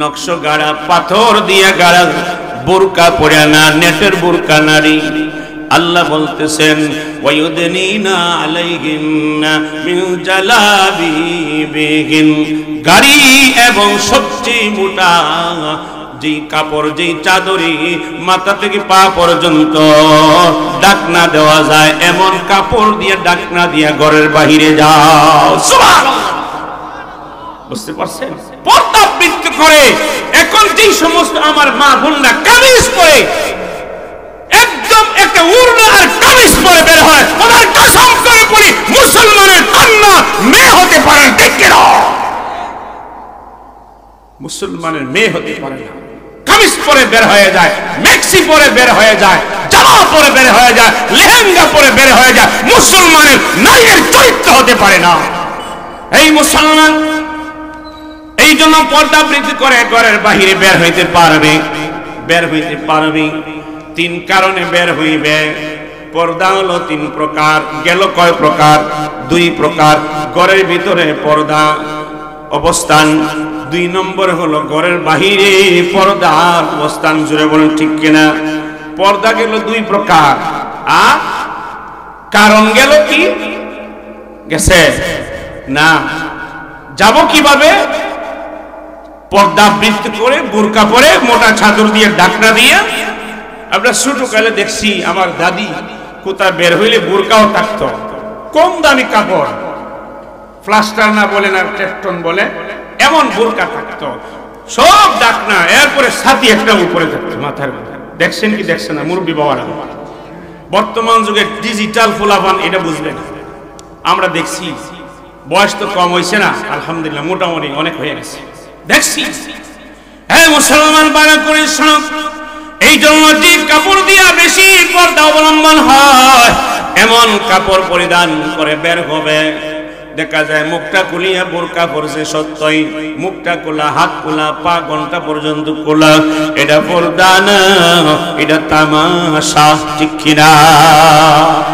নকশ গাড়া পাথর দিয়া গাড়া বোরকা পরে না, নেটের বোরকা নারী। আল্লাহ বলতেছেন ওয়ায়ুদনিনা আলাইহিন্না মিন জালাবিবিহিন। গাড়ি এবং সবচেয়ে মোটা যেই কাপড়, যেই চাদরি মাথা থেকে পা পর্যন্ত ডাকনা দেওয়া যায়, এমন কাপড় দিয়ে ডাকনা দিয়ে ঘরের বাহিরে যাও। সুবহানাল্লাহ। বুঝতে পারছেন? পর্দা বৃত্তি করে এখন যেই সমস্ত আমার মা বোনরা কামিজ পরে, একদম একটা উড়না আর কামিজ পরে বের হয়, ওনার কসম করে বলি মুসলমানের কন্যা মেয়ে হতে পারে, ঠিক কিনা? মুসলমানের মেয়ে হতে পারে না। কামিজ পরে বের হয়ে যায়, মেক্সি পরে বের হয়ে যায়, জামা পরে বের হয়ে যায়, লেহেঙ্গা পরে বের হয়ে যায়, মুসলমানের নারীর চরিত্র হতে পারে না। এই মুসলমান এই জন্য পর্দা বৃদ্ধি করে ঘরের বাহিরে বের হইতে পারবে। বের হইতে পারবে তিন কারণে বের হইবে। পর্দা হলো তিন প্রকার। গেল কয় প্রকার? দুই প্রকার। ঘরের ভিতরে পর্দা অবস্থান, দুই নম্বর হলো ঘরের বাহিরে পর্দার অবস্থান। জুড়ে বলেন ঠিক কিনা? পর্দা গেল দুই প্রকার, আর কারণ গেল কি? গেছে না? যাব কিভাবে? পর্দা বৃত্তি করে, বোরকা পরে, মোটা চাদর দিয়ে, ডাকনা দিয়ে। আমরা ছোটকালে দেখছি আমার দাদি কোথায় বের হইলে বোরকাও থাকতো, কম দামি কাপড়, প্লাস্টার না বলে না টেকটন বলে, এমন বোরকা থাকতো, সব ডাকনা, এরপরে ছাতি একটা উপরে থাকতো মাথার মধ্যে। দেখছেন কি দেখছেন না মুরব্বী বাবারা? বর্তমান যুগে ডিজিটাল ফুলাফান এটা বুঝবেন। আমরা দেখছি, বয়স তো কম হয়েছে না, আলহামদুলিল্লাহ মোটামুটি অনেক হয়ে গেছে, দেখছি। হ্যাঁ মুসলমান বাড়া করে শোনো, এই জন্য যে কাপড় দিয়া বেশি পর্দা অবলম্বন হয়, এমন কাপড় পরিধান করে বের হবে। দেখা যায় মুখটা খুলিয়া বোরকা পরছে সত্যই, মুখটা খোলা, হাত খোলা, পা ঘন্টা পর্যন্ত খোলা। এটা পর্দা না, এটা তামাশা, ঠিক কিনা?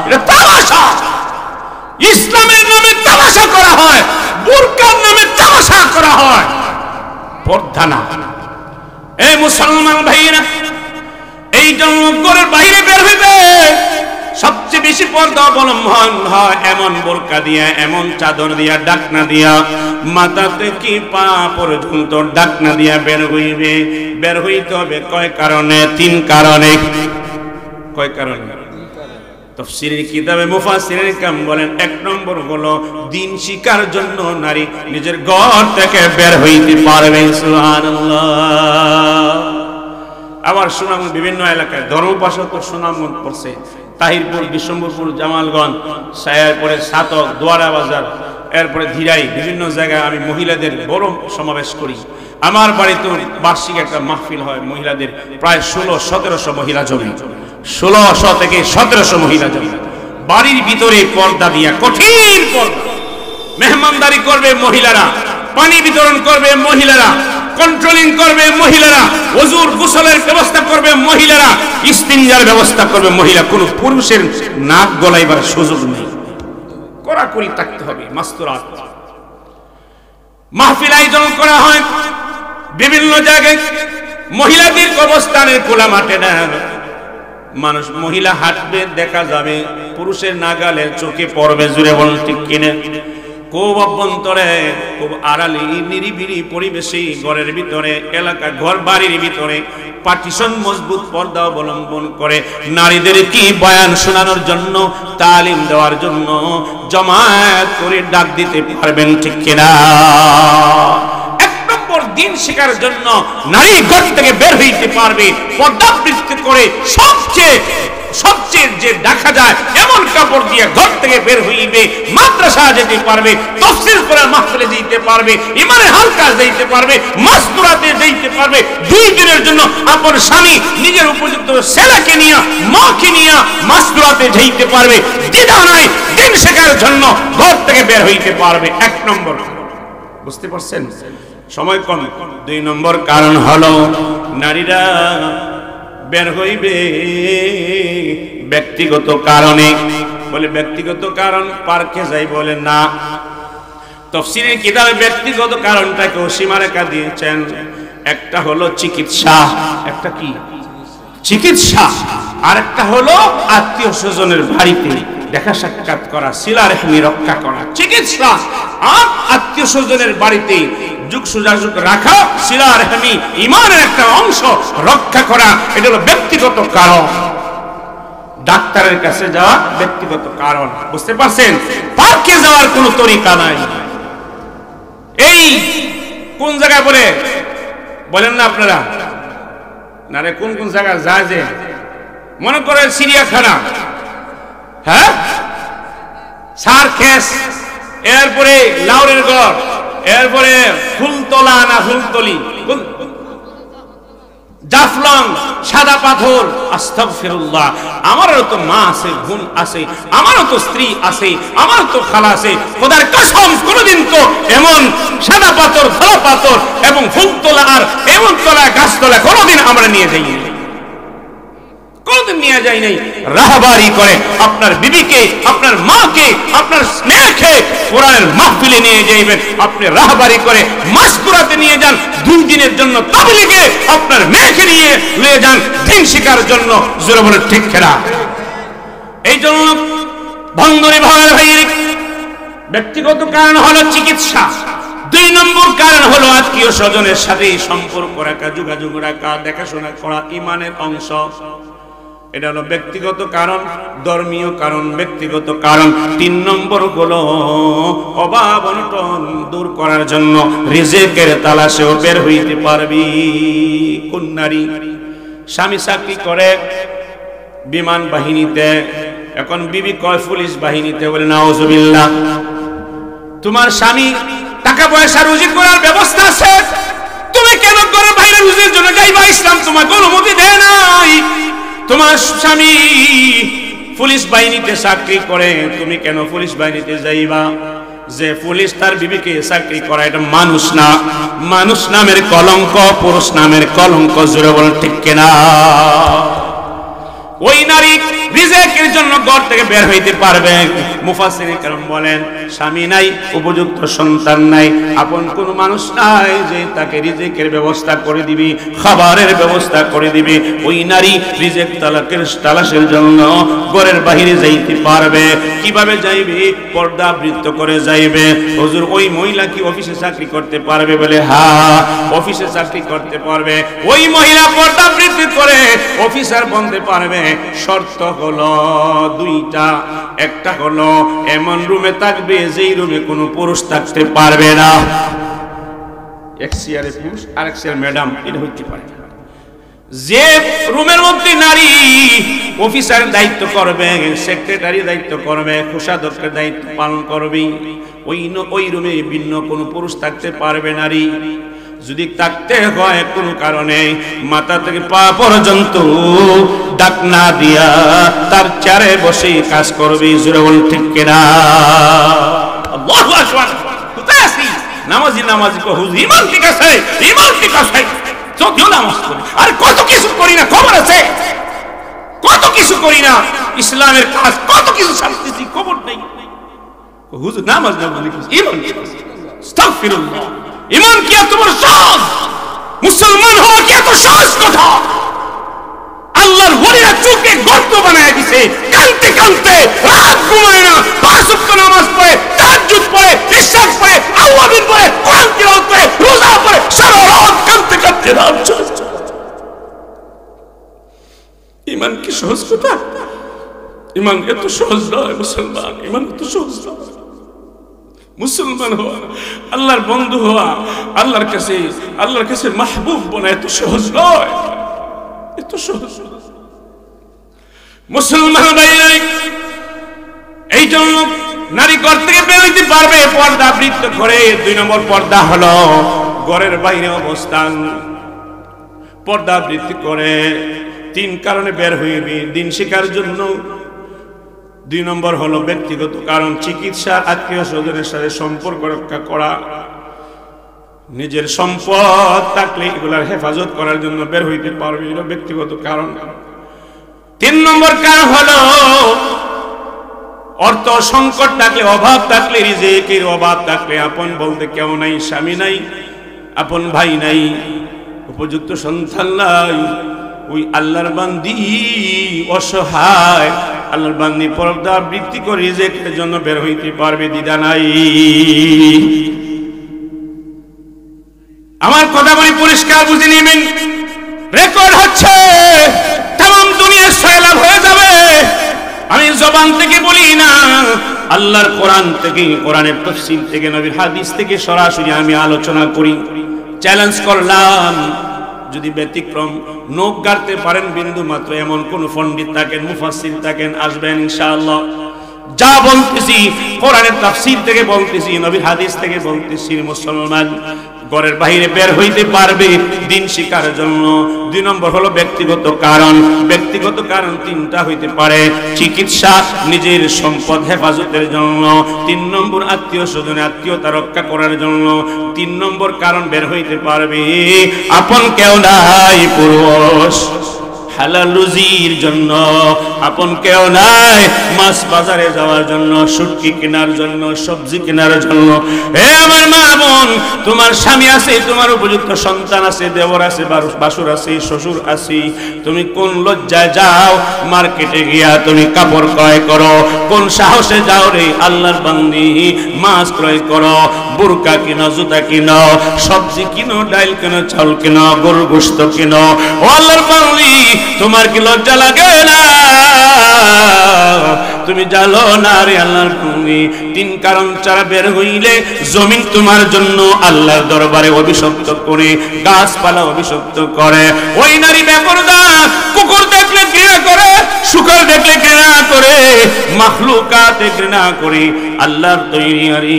এটা তামাশা। ইসলামের নামে তামাশা করা হয়, বোরকার নামে তামাশা করা হয়, পর্দা না। এই মুসলমান ভাইরা, এই জন্য ঘরের বাইরে বের হইবে সবচেয়ে বেশি পর্দা অবলম্বন হয় এমন বোরকা দিয়া, এমন চাদর দিয়া, ডাকনা দিয়া, মাথা থেকে পা পর্যন্ত ডাকনা দিয়া বের হইবে। বের হইতে হবে কয় কারণে? তিন কারণে। কয় কারণে? তাফসীরের কিতাবে মুফাসসিরিন কাম বলেন, এক নম্বর হলো দ্বীন শিক্ষার জন্য নারী নিজের ঘর থেকে বের হইতে পারবে। সুবহানাল্লাহ। আবার সুনাম বিভিন্ন এলাকায় ধর্মপাশক সুনামগঞ্জ পড়ছে, তাহিরপুর, বিশ্বম্বরপুর, জামালগঞ্জ, এরপরে সাতক, দোয়ারা বাজার, এরপরে ধীরাই, বিভিন্ন জায়গায় আমি মহিলাদের বড় সমাবেশ করি। আমার বাড়িতে বার্ষিক একটা মাহফিল হয় মহিলাদের, প্রায় 1600-1700 মহিলা জমি, 1600 থেকে 1700 মহিলা জমি। বাড়ির ভিতরে পর্দা দিয়া, কঠিন পর্দা, মেহমানদারি করবে মহিলারা, পানি বিতরণ করবে মহিলারা, কন্ট্রোলিং করবে মহিলারা, ওযুর গোসলের ব্যবস্থা করবে মহিলারা, ইস্তিনজার ব্যবস্থা করবে মহিলা। কোন পুরুষের নাক গলাইবার সুযোগ নেই, কড়াকড়ি থাকতে হবে। মাস্তুরাত মাহফিল আয়োজন করা হয় বিভিন্ন জায়গায়, মহিলাদের অবস্থানের খোলা মাঠে না, মানুষ মহিলা হাঁটবে দেখা যাবে, পুরুষের নাগালের চোখে পড়বে। জুড়ে বলুন ঠিক কিনা? খুব অভ্যন্তরে, খুব আড়ালি নিরিবিলি পরিবেশে, ঘরের ভিতরে, এলাকা ঘর বাড়ির ভিতরে পার্টিশন মজবুত পর্দা অবলম্বন করে নারীদের কি বয়ান শোনানোর জন্য, তালিম দেওয়ার জন্য জমায়েত করে ডাক দিতে পারবেন, ঠিক কিনা? এক নম্বর দিন শেখার জন্য নারী ঘর থেকে বের হইতে পারবে পর্দাবৃত্তি করে, সবচেয়ে যে দেখা যায় এমন কাপড় দিয়ে ঘর থেকে বের হইবে, মাদ্রাসা যেতে পারবে, তাফসীর কোরআন মাহফিলে যেতে পারবে, ইমানের হালকা যেতে পারবে, মাসদুরাতে যেতে পারবে। 2 দিনের জন্য আপন স্বামী নিজের উপযুক্ত ছেলেকে নিয়ে, মাকে নিয়ে মাসদুরাতে যেতে পারবে, দ্বিধা নাই, দিন শেখার জন্য ঘর থেকে বের হইতে পারবে। 1 নম্বর, বুঝতে পারছেন? সময় কম। 2 নম্বর কারণ হলো নারীরা বের হইবে ব্যক্তিগত কারণে। বলে ব্যক্তিগত কারণ, পার্কে যাই বলে না। তাফসীরের কিতাবে ব্যক্তিগত কারণটাকে সীমারেখা দিয়েছেন। একটা হলো চিকিৎসা, একটা কি চিকিৎসা, আর একটা হলো আত্মীয় স্বজনের বাড়িতে দেখা সাক্ষাৎ করা, সিলা রেহমি রক্ষা করা। চিকিৎসা আর আত্মীয় স্বজনের বাড়িতে যোগাযোগ রাখা, সিলা রেহমি ঈমানের একটা অংশ রক্ষা করা, এটা হলো ব্যক্তিগত কারণ। ডাক্তারের কাছে যাওয়া ব্যক্তিগত কারণ, বুঝতে পারছেন? পার্কে যাওয়ার কোনো তরিকা নাই। এই কোন জায়গায় বলেন না আপনারা, না রে, কোন কোন জায়গায় যায় যে, মনে করেন চিড়িয়াখানা, হ্যাঁ, সার্কেস, এরপরে লাউরের গড়, এরপরে ফুলতলা না ফুলতলি, জাফলং, সাদা পাথর। আস্তাগফিরুল্লাহ, আমারও তো মা আছে, বোন আছে, আমারও তো স্ত্রী আছে, আমার তো খালা আছে। খোদার কসম, কোনদিন তো এমন সাদা পাথর, ধলা পাথর এবং ফুলতলা আর এমন তলা গাছতলা কোনদিন আমরা নিয়ে যাইনি, কোনদিন নিয়ে যাই নাই। রাহবারি করে আপনার বিবিকে, আপনার মাকে, আপনার স্নেহকে কোরআনের মাহফিলে নিয়ে যাইবেন। আপনি রাহবারি করে মাসকুরাতে নিয়ে যান, 2 দিনের জন্য তাবলীগে আপনার মেয়েকে নিয়ে যান দিন শিখার জন্য। জোরে বলে ঠিক কিনা? এই জন্য বন্ধুরে ভাই, ব্যক্তিগত কারণ হলো চিকিৎসা। 2 নম্বর কারণ হলো আত্মীয় স্বজনের সাথে সম্পর্ক রাখা, যোগাযোগ রাখা, দেখাশোনা করা, ঈমানের অংশ। এটা হলো ব্যক্তিগত কারণ, ধর্মীয় কারণ, ব্যক্তিগত কারণ। 3 নম্বর হলো অভাব অনটন দূর করার জন্য রিজিকের তালাশেও বের হইতে পারবি। কোন নারী স্বামী চাকরি করে বিমান বাহিনীতে, এখন বিবি কয় পুলিশ বাহিনীতে, বলে নাউজুবিল্লাহ। তোমার স্বামী টাকা পয়সা রুজি করার ব্যবস্থা আছে, তুমি কেন করে বাইরে রুজির জন্য যাইবা? ইসলাম তোমাকে অনুমতি দেয় নাই। তোমার স্বামী পুলিশ বাহিনীতে চাকরি করে, তুমি কেন পুলিশ বাহিনীতে যাইবা? যে পুলিশ তার বিবিকে চাকরি করা, এটা মানুষ না, মানুষ নামের কলঙ্ক, পুরুষ নামের কলঙ্ক। জোরে বলেন ঠিক কিনা? ওই নারী রিজিকের জন্য ঘর থেকে বের হইতে পারবে। মুফাসসিরিন কেরাম বলেন, স্বামী নাই, উপযুক্ত সন্তান নাই, আপন কোন মানুষ নাই যে তাকে রিজিকের ব্যবস্থা করে দিবে, খাবারের ব্যবস্থা করে দিবে। ওই নারী রিজিক তালাশের জন্য ঘরের বাইরে যাইতে পারবে। কিভাবে যাইবে? পর্দাবৃত্ত করে যাইবে। হুজুর, ওই মহিলা কি অফিসে চাকরি করতে পারবে? বলে হ্যাঁ, অফিসে চাকরি করতে পারবে। ওই মহিলা পর্দাবৃত্তি করে অফিসার বনতে পারবে। শর্ত হলো 2টা। একটা হলো এমন রুমে থাকবে যেই রুমে কোনো পুরুষ থাকতে পারবে না। এক চেয়ারে পুরুষ, আরেক চেয়ারে ম্যাডাম, এটা হইতে পারে। যে রুমের মধ্যে নারী অফিসার দায়িত্ব করবে, সেক্রেটারি দায়িত্ব করবে, কোষাধ্যক্ষের দায়িত্ব পালন করবে, ওই রুমে ভিন্ন কোনো পুরুষ থাকতে পারবে নারী। যদি থাকতে হয় কোনো কারণে মাথা থেকে পা পর্যন্ত ডাক না দিয়া তার চেয়ারে বসে কাজ করবে। জোরে বল ঠিক কিনা? আল্লাহু আকবার। কোথায় আছি? নামাজি কো হুজুর ঈমান ঠিক আছে, ঈমান ঠিক আছে, যদিও নামাজ পড়ি আর কত কিছু করি না, খবর আছে? কত কিছু করি না, ইসলামের কাজ কত কিছু ছাড়তেছি, খবর নেই। হুজুর নামাজ না বলি ঈমান ঠিক আছে। আস্তাগফিরুল্লাহ। ঈমান কি এত বড় সহজ? মুসলমান হওয়া কি এত সহজ কথা? আল্লাহ আল্লাহর ওলিরা চোখে গর্ত বানায় দিছে, কাঁদতে কাঁদতে রাত ঘুমায় না, 5 ওয়াক্ত নামাজ পড়ে, তাহাজ্জুদ পড়ে, ইশরাক পড়ে, আওয়াবিন পড়ে, কোরআন তিলাওয়াত করে, রোজা পড়ে, সারা রাত কাঁদতে কাঁদতে রাত চলে যায়। ঈমান কি সহজ কথা? ঈমান এত সহজ নয় মুসলমান, ঈমান এত সহজ নয়। মুসলমান হওয়া, আল্লাহর বন্ধু হওয়া, আল্লাহর কাছে মাহবুব বনা এত সহজ নয়, এত সহজ। মুসলমান ভাই, এই জন্য নারী ঘর থেকে বের হইতে পারবে পর্দা বৃত্ত করে। 2 নম্বর পর্দা হলো ঘরের বাইরে অবস্থান, পর্দা বৃত্তি করে 3 কারণে বের হইবি দিন শিকার জন্য। 2 নম্বর হলো ব্যক্তিগত কারণ, চিকিৎসা, আত্মীয় স্বজনের সাথে সম্পর্ক রক্ষা করা, নিজের সম্পদ থাকলে এগুলার হেফাজত করার জন্য বের হইতে পারবে, এটা ব্যক্তিগত কারণ। 3 নম্বর কারণ হলো অর্থ সংকট থাকলে, অভাব থাকলে, রিজিকের অভাব থাকলে, আপন বলতে কেউ নাই, স্বামী নাই, আপন ভাই নাই, উপযুক্ত সন্তান নাই, ওই আল্লাহর বান্দি অসহায়, আল্লাহর বান্দি পর্দা বৃত্তি করে রিজিকের জন্য বের হইতে পারবে, দ্বিধা নাই। আমার কথা বলি পরিষ্কার বুঝে নেবেন, রেকর্ড হচ্ছে, তাম দুনিয়ার সয়লাভ হয়ে যাবে। আমি জবান থেকে বলি না, আল্লাহর কোরআন থেকে, কোরআনের তাফসীর থেকে, নবীর হাদিস থেকে সরাসরি আমি আলোচনা করি। চ্যালেঞ্জ করলাম, যদি ব্যতিক্রম নখ গাড়তে পারেন বিন্দু মাত্র এমন কোন পণ্ডিত থাকেন, মুফাসসির থাকেন, আসবেন ইনশাআল্লাহ। যা বলতেছি কোরআনের তাফসীর থেকে বলতেছি, নবীর হাদিস থেকে বলতেছি, মুসলমান ঘরের বাইরে বের হইতে পারবে দিন শিকার জন্য। 2 নম্বর হলো ব্যক্তিগত কারণ। ব্যক্তিগত কারণ 3টা হইতে পারে, চিকিৎসা, নিজের সম্পদ হেফাজতের জন্য। 3 নম্বর আত্মীয় স্বজনের আত্মীয়তা রক্ষা করার জন্য। 3 নম্বর কারণ বের হইতে পারবে, আপন কেউ নাই, পুরুষ হালাল রুজির জন্য, আপন কেউ নাই, মাছ বাজারে যাওয়ার জন্য, শুটকি কেনার জন্য, সবজি কেনার জন্য। হে আমার মা বোন, তোমার স্বামী আছে, তোমার উপযুক্ত সন্তান আছে, দেবর আছে, বাসুর আছে, শ্বশুর আছে, তুমি কোন লজ্জায় যাও মার্কেটে গিয়া তুমি কাপড় ক্রয় করো? কোন সাহসে যাও রে আল্লাহর বান্দি মাছ ক্রয় করো, বুরকা কিনো, জুতা কিনো, সবজি কিনো, ডাল কিনো, চাল কিনো, গরুর গোশত কিনো? ও আল্লাহর বান্দি, তোমার কি লজ্জা লাগে না? তুমি জানো না রে আল্লাহর বান্দি, 3 কারণ ছাড়া বের হইলে জমিন তোমার জন্য আল্লাহর দরবারে অভিশপ্ত করে, গাছপালা অভিশপ্ত করে। ওই নারী বেপরদা, কুকুর দেখলে ঘৃণা করে, শুকর দেখলে ঘৃণা করে, মাখলুকাতে ঘৃণা করে, আল্লাহর তৈরি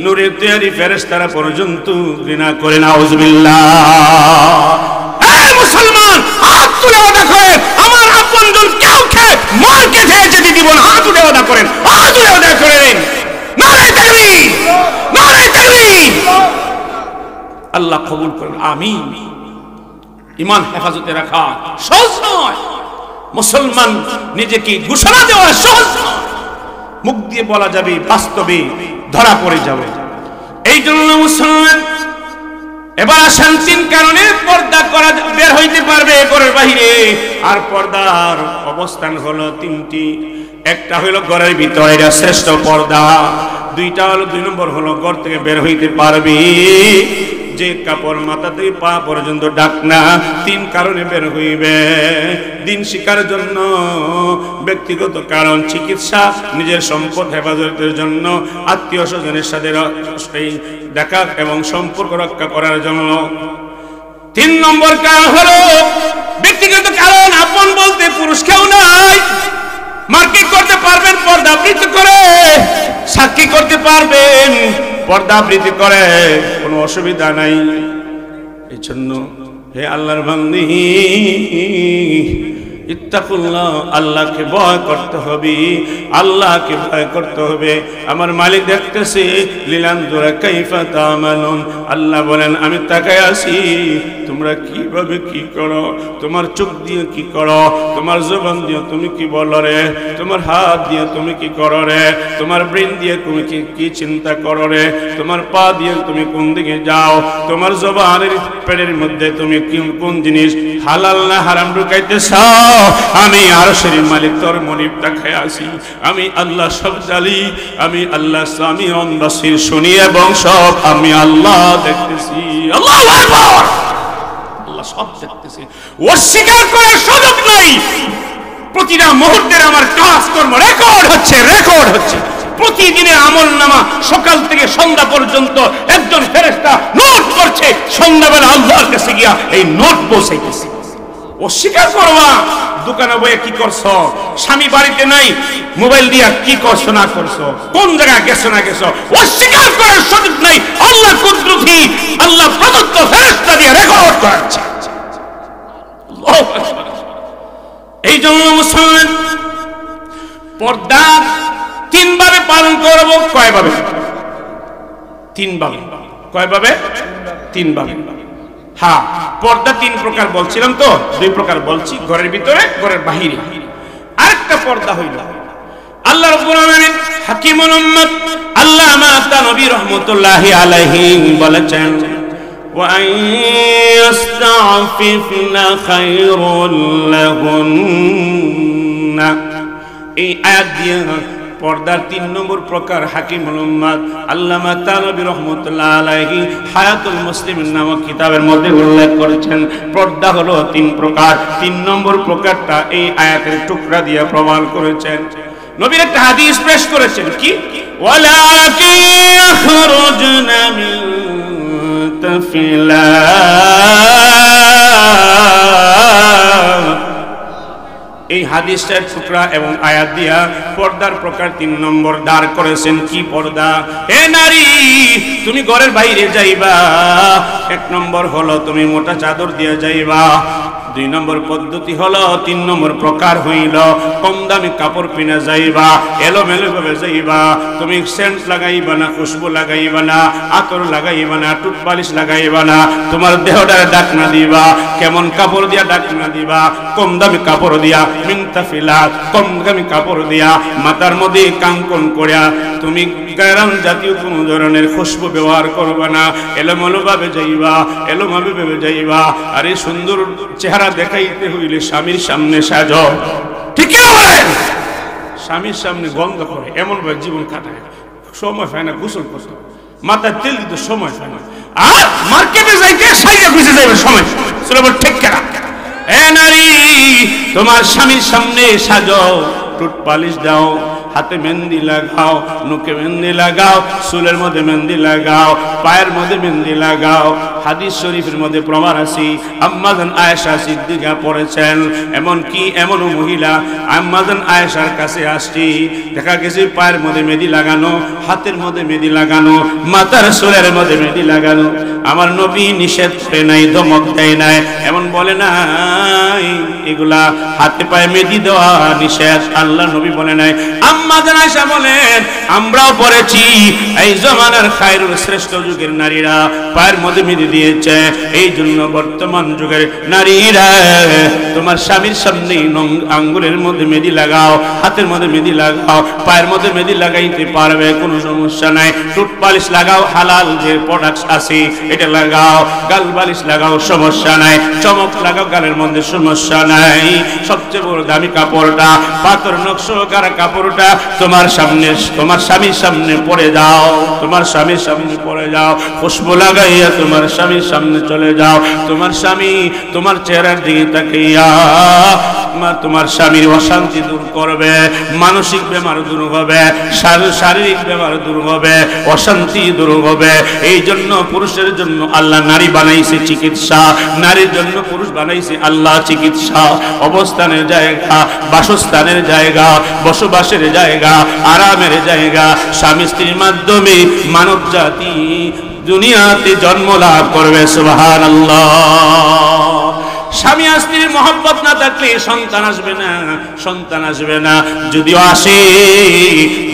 নূরের তৈরি ফেরেশতারা পর্যন্ত ঘৃণা করে। নাউজুবিল্লাহ। মুসলমান হাত তুলে ওয়াদা করেন, আমার আপনজন কেউ খেয়ে মারকে খেয়ে যেতে দিব না। হাত তুলে ওয়াদা করেন, হাত তুলে ওয়াদা করেন। নারে তাকবীর, নারে তাকবীর। আল্লাহ কবুল করেন, আমিন। ঈমান হেফাজতে রাখা সহজ নয়। মুসলমান নিজেকে ঘোষণা দেওয়া সহজ নয়, মুখ দিয়ে বলা যাবে, বাস্তবে ধরা পড়ে যাবে। এই জন্য মুসলমান এবার আসেন 3 কারণে পর্দা করা বের হইতে পারবে ঘরের বাহিরে। আর পর্দার অবস্থান হলো 3টি। একটা হলো ঘরের ভিতরে, এটা শ্রেষ্ঠ পর্দা। 2টা হলো, 2 নম্বর হলো ঘর থেকে বের হইতে পারবে যে কাপড় মাথা থেকে পা পর্যন্ত ঢাকনা। 3 কারণে বের হইবে দিন শিকার জন্য। ব্যক্তিগত কারণ, চিকিৎসা, নিজের সম্পদ হেফাজতের জন্য, আত্মীয় স্বজনের সাথে দেখা এবং সম্পর্ক রক্ষা করার জন্য। 3 নম্বর কারণ হলো ব্যক্তিগত কারণ, আপন বলতে পুরুষ কেউ নাই। মার্কেট করতে পারবেন পর্দাবৃত্তি করে, সাক্ষী করতে পারবেন পর্দাবৃত্তি করে, কোনো অসুবিধা নাই। এই জন্য হে আল্লাহর বান্দি, ইত্তাকুল্লাহ, আল্লাহকে ভয় করতে হবে, আল্লাহকে ভয় করতে হবে। আমার মালিক দেখতেছে, লিলানজুরা কাইফা তা'মালুন। আল্লাহ বলেন, আমি তাকায় আছি তোমরা কিভাবে কি করো, তোমার চোখ দিয়ে কি করো, তোমার জবান দিয়ে তুমি কি বলো রে, তোমার হাত দিয়ে তুমি কি করো রে, তোমার ব্রেন দিয়ে তুমি কি চিন্তা করো রে, তোমার পা দিয়ে তুমি কোন দিকে যাও, তোমার জবানের পেটের মধ্যে তুমি কোন জিনিস হালাল না হারাম ঢুকাইতে চাও। আমি আরশের মালিক তোর মনিবটা খেয়ে আসি, আমি আল্লাহ সব জানি, আমি আল্লাহ স্বামী অনবাসীর শুনি এবং সব আমি আল্লাহ দেখতেছি। আল্লাহু আকবার। আল্লাহ সব দেখতেছি, অস্বীকার করার সুযোগ নাই। প্রতিটা মুহূর্তের আমার কাজকর্ম রেকর্ড হচ্ছে, রেকর্ড হচ্ছে। প্রতিদিনের আমল নামা সকাল থেকে সন্ধ্যা পর্যন্ত একজন ফেরেশতা নোট করছে, সন্ধ্যাবেলা আল্লাহর কাছে গিয়া এই নোট পৌঁছাইতেছে। অস্বীকার করবা, দোকানে বইয়ে কি করছো, স্বামী বাড়িতে নাই, মোবাইল দিয়া কি করছো না করছো, কোন জায়গায় গেছো না গেছো, অস্বীকার করার সুযোগ নাই। আল্লাহ কুদরতি, আল্লাহ প্রদত্ত ফেরেশতা দিয়ে রেকর্ড করাচ্ছে। এই জন্য মুসলমান পর্দা তিন ভাবে পালন করব। কয়ভাবে? তিন ভাবে। কয়ভাবে? তিন ভাবে। হ্যাঁ, পর্দা তিন প্রকার বলছিলাম তো, দুই প্রকার বলছি, ঘরের ভিতরে, ঘরের বাহিরে। আরেকটা পর্দা হইল আল্লাহ রাব্বুল আলামিন হাকিমুল উম্মাত আল্লামা তানবী রাহমাতুল্লাহি আলাইহি বলেছেন, ওয়া আইয়াস্তাফিফনা খায়রুল লাহুন্না। এই আয়াত দিয়ে পর্দার তিন নম্বর প্রকার হাকিমুল উম্মাত আল্লামা তানবী রাহমাতুল্লাহ আলাইহি হায়াতুল মুসলিমিন নামক কিতাবের মধ্যে উল্লেখ করেছেন, পর্দা হলো তিন প্রকার। তিন নম্বর প্রকারটা এই আয়াতের টুকরা দিয়ে প্রমাণ করেছেন। নবীর একটা হাদিস পেশ করেছেন, কি ওয়ালাকিন ইয়াখরুজনা মিন তাফিলা। এই হাদিসের টুকরা এবং আয়াত দিয়া পর্দার প্রকার তিন নম্বর দাঁড় করেছেন। কি পর্দা? হে নারী, তুমি ঘরের বাইরে যাইবা, এক নম্বর হলো তুমি মোটা চাদর দিয়ে যাইবা। দুই নম্বর পদ্ধতি হলো, তিন নম্বর প্রকার হইল কম দামি কাপড় পিনা যাইবা, এলোমেলো ভাবে যাইবা। তুমি সেন্ট লাগাইবা না, খুশবু লাগাইবা না, আতর লাগাইবা না, টুথপালিশ লাগাইবা না, তোমার দেহটারে ডাকনা দিবা। কেমন কাপড় দিয়া ডাকনা দিবা? কম দামি কাপড় দিয়া, মিনতাফিলা, কম দামি কাপড় দিয়া, মাথার মধ্যে কাঙ্কন করিয়া। তুমি গায়রান জাতীয় কোন ধরনের খুশবু ব্যবহার করবা না, এলোমেলো ভাবে যাইবা, এলোমেলো ভাবে যাইবা। আরে সুন্দর চেহারা দেখাইতে হইলে স্বামীর সামনে সাজো, ঠিক না বলেন? স্বামীর সামনে গন্ধ করে এমন ভাবে জীবন কাটায়, সময় হয় না গোসল করতে, মাথায় তেল দিতে সময় হয় না, আর মার্কেটে যাইতে সাইজে খুঁজে যাবে সময়। ঠিক কেনা? এ নারী, তোমার স্বামীর সামনে সাজো, টুট পালিশ দাও, হাতে মেহেন্দি লাগাও, নুকে মেহেন্দি লাগাও, চুলের মধ্যে মেহেন্দি লাগাও, পায়ের মধ্যে মেহেন্দি লাগাও। হাদিস শরীফের মধ্যে প্রমাণ আছে, আম্মাজান আয়েশা সিদ্দিকা পড়েছেন। এমন কি এমন মহিলা আম্মাজান আয়েশার কাছে আসছি, দেখা গেছে পায়ের মধ্যে মেহেন্দি লাগানো, হাতের মধ্যে মেহেন্দি লাগানো, মাথার চুলের মধ্যে মেহেন্দি লাগানো। আমার নবী নিষেধ করে নাই, ধমক দেয় নাই, এমন বলে নাই এগুলা হাতে পায়ে মেহেন্দি দেওয়া নিষেধ। আল্লাহ নবী বলে নাই। আম্মাজান আয়েশা বলেন, আমরাও পড়েছি এই জমানার খায়রুল শ্রেষ্ঠ যুগের নারীরা পায়ের মধ্যে মেহেন্দি দিয়েছে। এই জন্য বর্তমান যুগের নারীরা তোমার স্বামীর সামনে আঙ্গুলের মধ্যে মেহেন্দি লাগাও, হাতের মধ্যে মেহেন্দি লাগাও, পায়ের মধ্যে মেহেন্দি লাগাইতে পারবে, কোনো সমস্যা নাই। টুথ পালিশ লাগাও, হালাল যে প্রোডাক্ট আছে এটা লাগাও, গাল বালিশ লাগাও, সমস্যা নাই। চমক লাগাও গালের মধ্যে, সমস্যা নাই। সবচেয়ে বড় দামি কাপড়টা, পাথর নকশকার কাপড়টা তোমার সামনে, তোমার স্বামীর সামনে পরে যাও, তোমার স্বামীর সামনে পরে যাও, খুশবু লাগাইয়া তোমার স্বামীর সামনে চলে যাও। তোমার স্বামী তোমার চেহারার দিকে তাকাইয়া তোমার স্বামীর অশান্তি দূর করবে, মানসিক বেমার দূর হবে, শারীরিক বেমার দূর হবে, অশান্তি দূর হবে। এই জন্য পুরুষের জন্য আল্লাহ নারী বানাইছে চিকিৎসা, নারীর জন্য পুরুষ বানাইছে আল্লাহ চিকিৎসা। অবস্থানের জায়গা, বাসস্থানের জায়গা, বসবাসের জায়গা, আরামের জায়গা। স্বামী স্ত্রীর মাধ্যমে মানব জাতি দুনিয়াতে জন্ম লাভ করবে। সুবহানাল্লাহ। স্বামী আর স্ত্রীর মহব্বত না থাকলে সন্তান আসবে না, সন্তান আসবে না। যদিও আসে,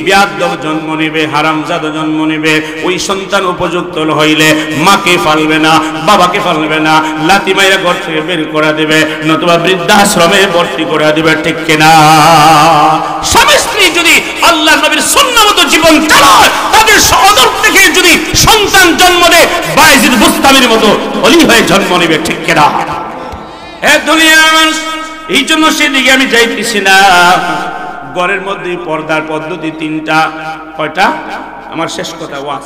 বিয়াদব জন্ম নেবে, হারামজাদা জন্ম নেবে। ওই সন্তান উপযুক্ত হইলে মাকে ফালবে না, বাবাকে ফালবে না, লাথি মাইরা ঘর থেকে বের করে দেবে, নতুবা বৃদ্ধাশ্রমে ভর্তি করে দেবে, ঠিক কিনা? স্বামী স্ত্রী যদি আল্লাহ নবীর সুন্নাহ মতো জীবন চালায়, তাদের সদর থেকে যদি সন্তান জন্ম দেয়, বায়েজিদ বুস্তামির মতো ওলি হয়ে জন্ম নেবে, ঠিক কিনা? হে দুনিয়ার মানুষ, এই জন্য সেদিকে আমি যাইতেছি না। ঘরের মধ্যে পর্দার পদ্ধতি তিনটা। কয়টা? আমার শেষ কথা ওয়াজ।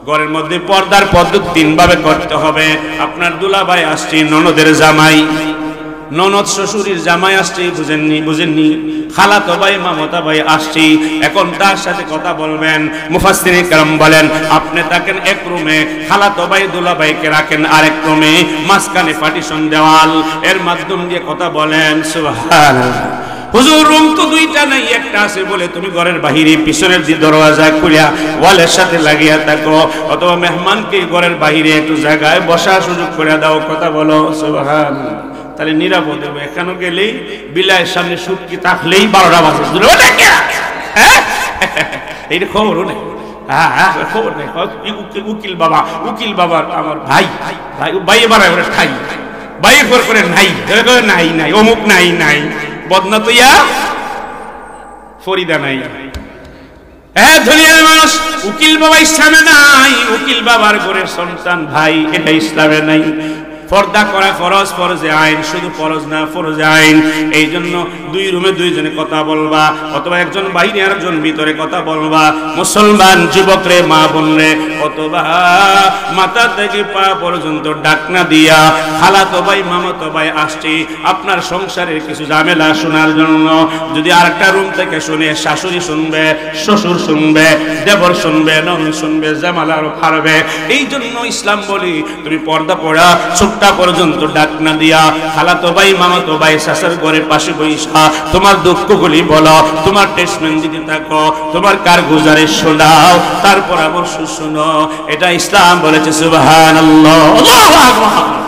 ঘরের মধ্যে পর্দার পদ্ধতি তিন ভাবে করতে হবে। আপনার দুলাভাই আসছে, ননদের জামাই, ননদ শ্বশুরের জামাই আসছে, বুঝেননি? খালাতো ভাই মামতা ভাই আসছে, এখন তার সাথে কথা বলবেন। মুফাসসিরিন কেরাম বলেন আপনি থাকেন এক রুমে, খালাতো ভাই দুলাভাইকে রাখেন আরেক রুমে, মাঝখানে পার্টিশন দেওয়াল, এর মাধ্যম দিয়ে কথা বলেন। সুবহানাল্লাহ। হুজুর রুম তো দুইটা নাই, একটা আছে বলে তুমি ঘরের বাহিরে পিছনের যে দরওয়াজা খুলিয়া ওয়ালের সাথে লাগিয়া থাকো, অথবা মেহমানকে ঘরের বাহিরে একটু জায়গায় বসার সুযোগ করে দাও, কথা বলো। সুবহানাল্লাহ। তাহলে নিরাপদ হবে। এখানে গেলেই বিলায়ের সামনে সুটকি থাকলেই 12টা বাজে। এইটা খবরও নেই। খবর নেই। উকিল বাবার আমার ভাই এবার ঠাই ভাই করে নাই অমুক নাই বদনা তো ইয়া ফরিদা নাই। হ্যাঁ দুনিয়ার মানুষ উকিল বাবা ইসলামে নাই, উকিল বাবার ঘরের সন্তান ভাই, এটা ইসলামে নাই। পর্দা করা ফরজ, ফরজে আইন, শুধু ফরজ না ফরজে আইন। এই জন্য দুই রুমে দুইজনে কথা বলবা, অথবা একজন বাইরে আরেকজন ভিতরে কথা বলবা। মুসলমান যুবক রে, মা বোন রে, অথবা মাথা থেকে পা পর্যন্ত ডাকনা দিয়া খালাতো ভাই মামাতো ভাই আসছে আপনার সংসারের কিছু ঝামেলা শোনার জন্য। যদি আরেকটা রুম থেকে শুনে শাশুড়ি শুনবে, শ্বশুর শুনবে, দেবর শুনবে, ননদ শুনবে, জামালা আরো পারবে। এই জন্য ইসলাম বলি তুমি পর্দা পড়া ছোট্টা পর্যন্ত ডাক না দিয়া খালাতো ভাই মামাতো ভাই শাশুর ঘরের পাশে বইসা তোমার দুঃখগুলি বলো, তোমার টেস্টমেন্ট দিতে থাকো, তোমার কারগুজারি শোনাও, তার পরামর্শ শোনো। এটা ইসলাম বলেছে। সুবহানাল্লাহ, আল্লাহু আকবার।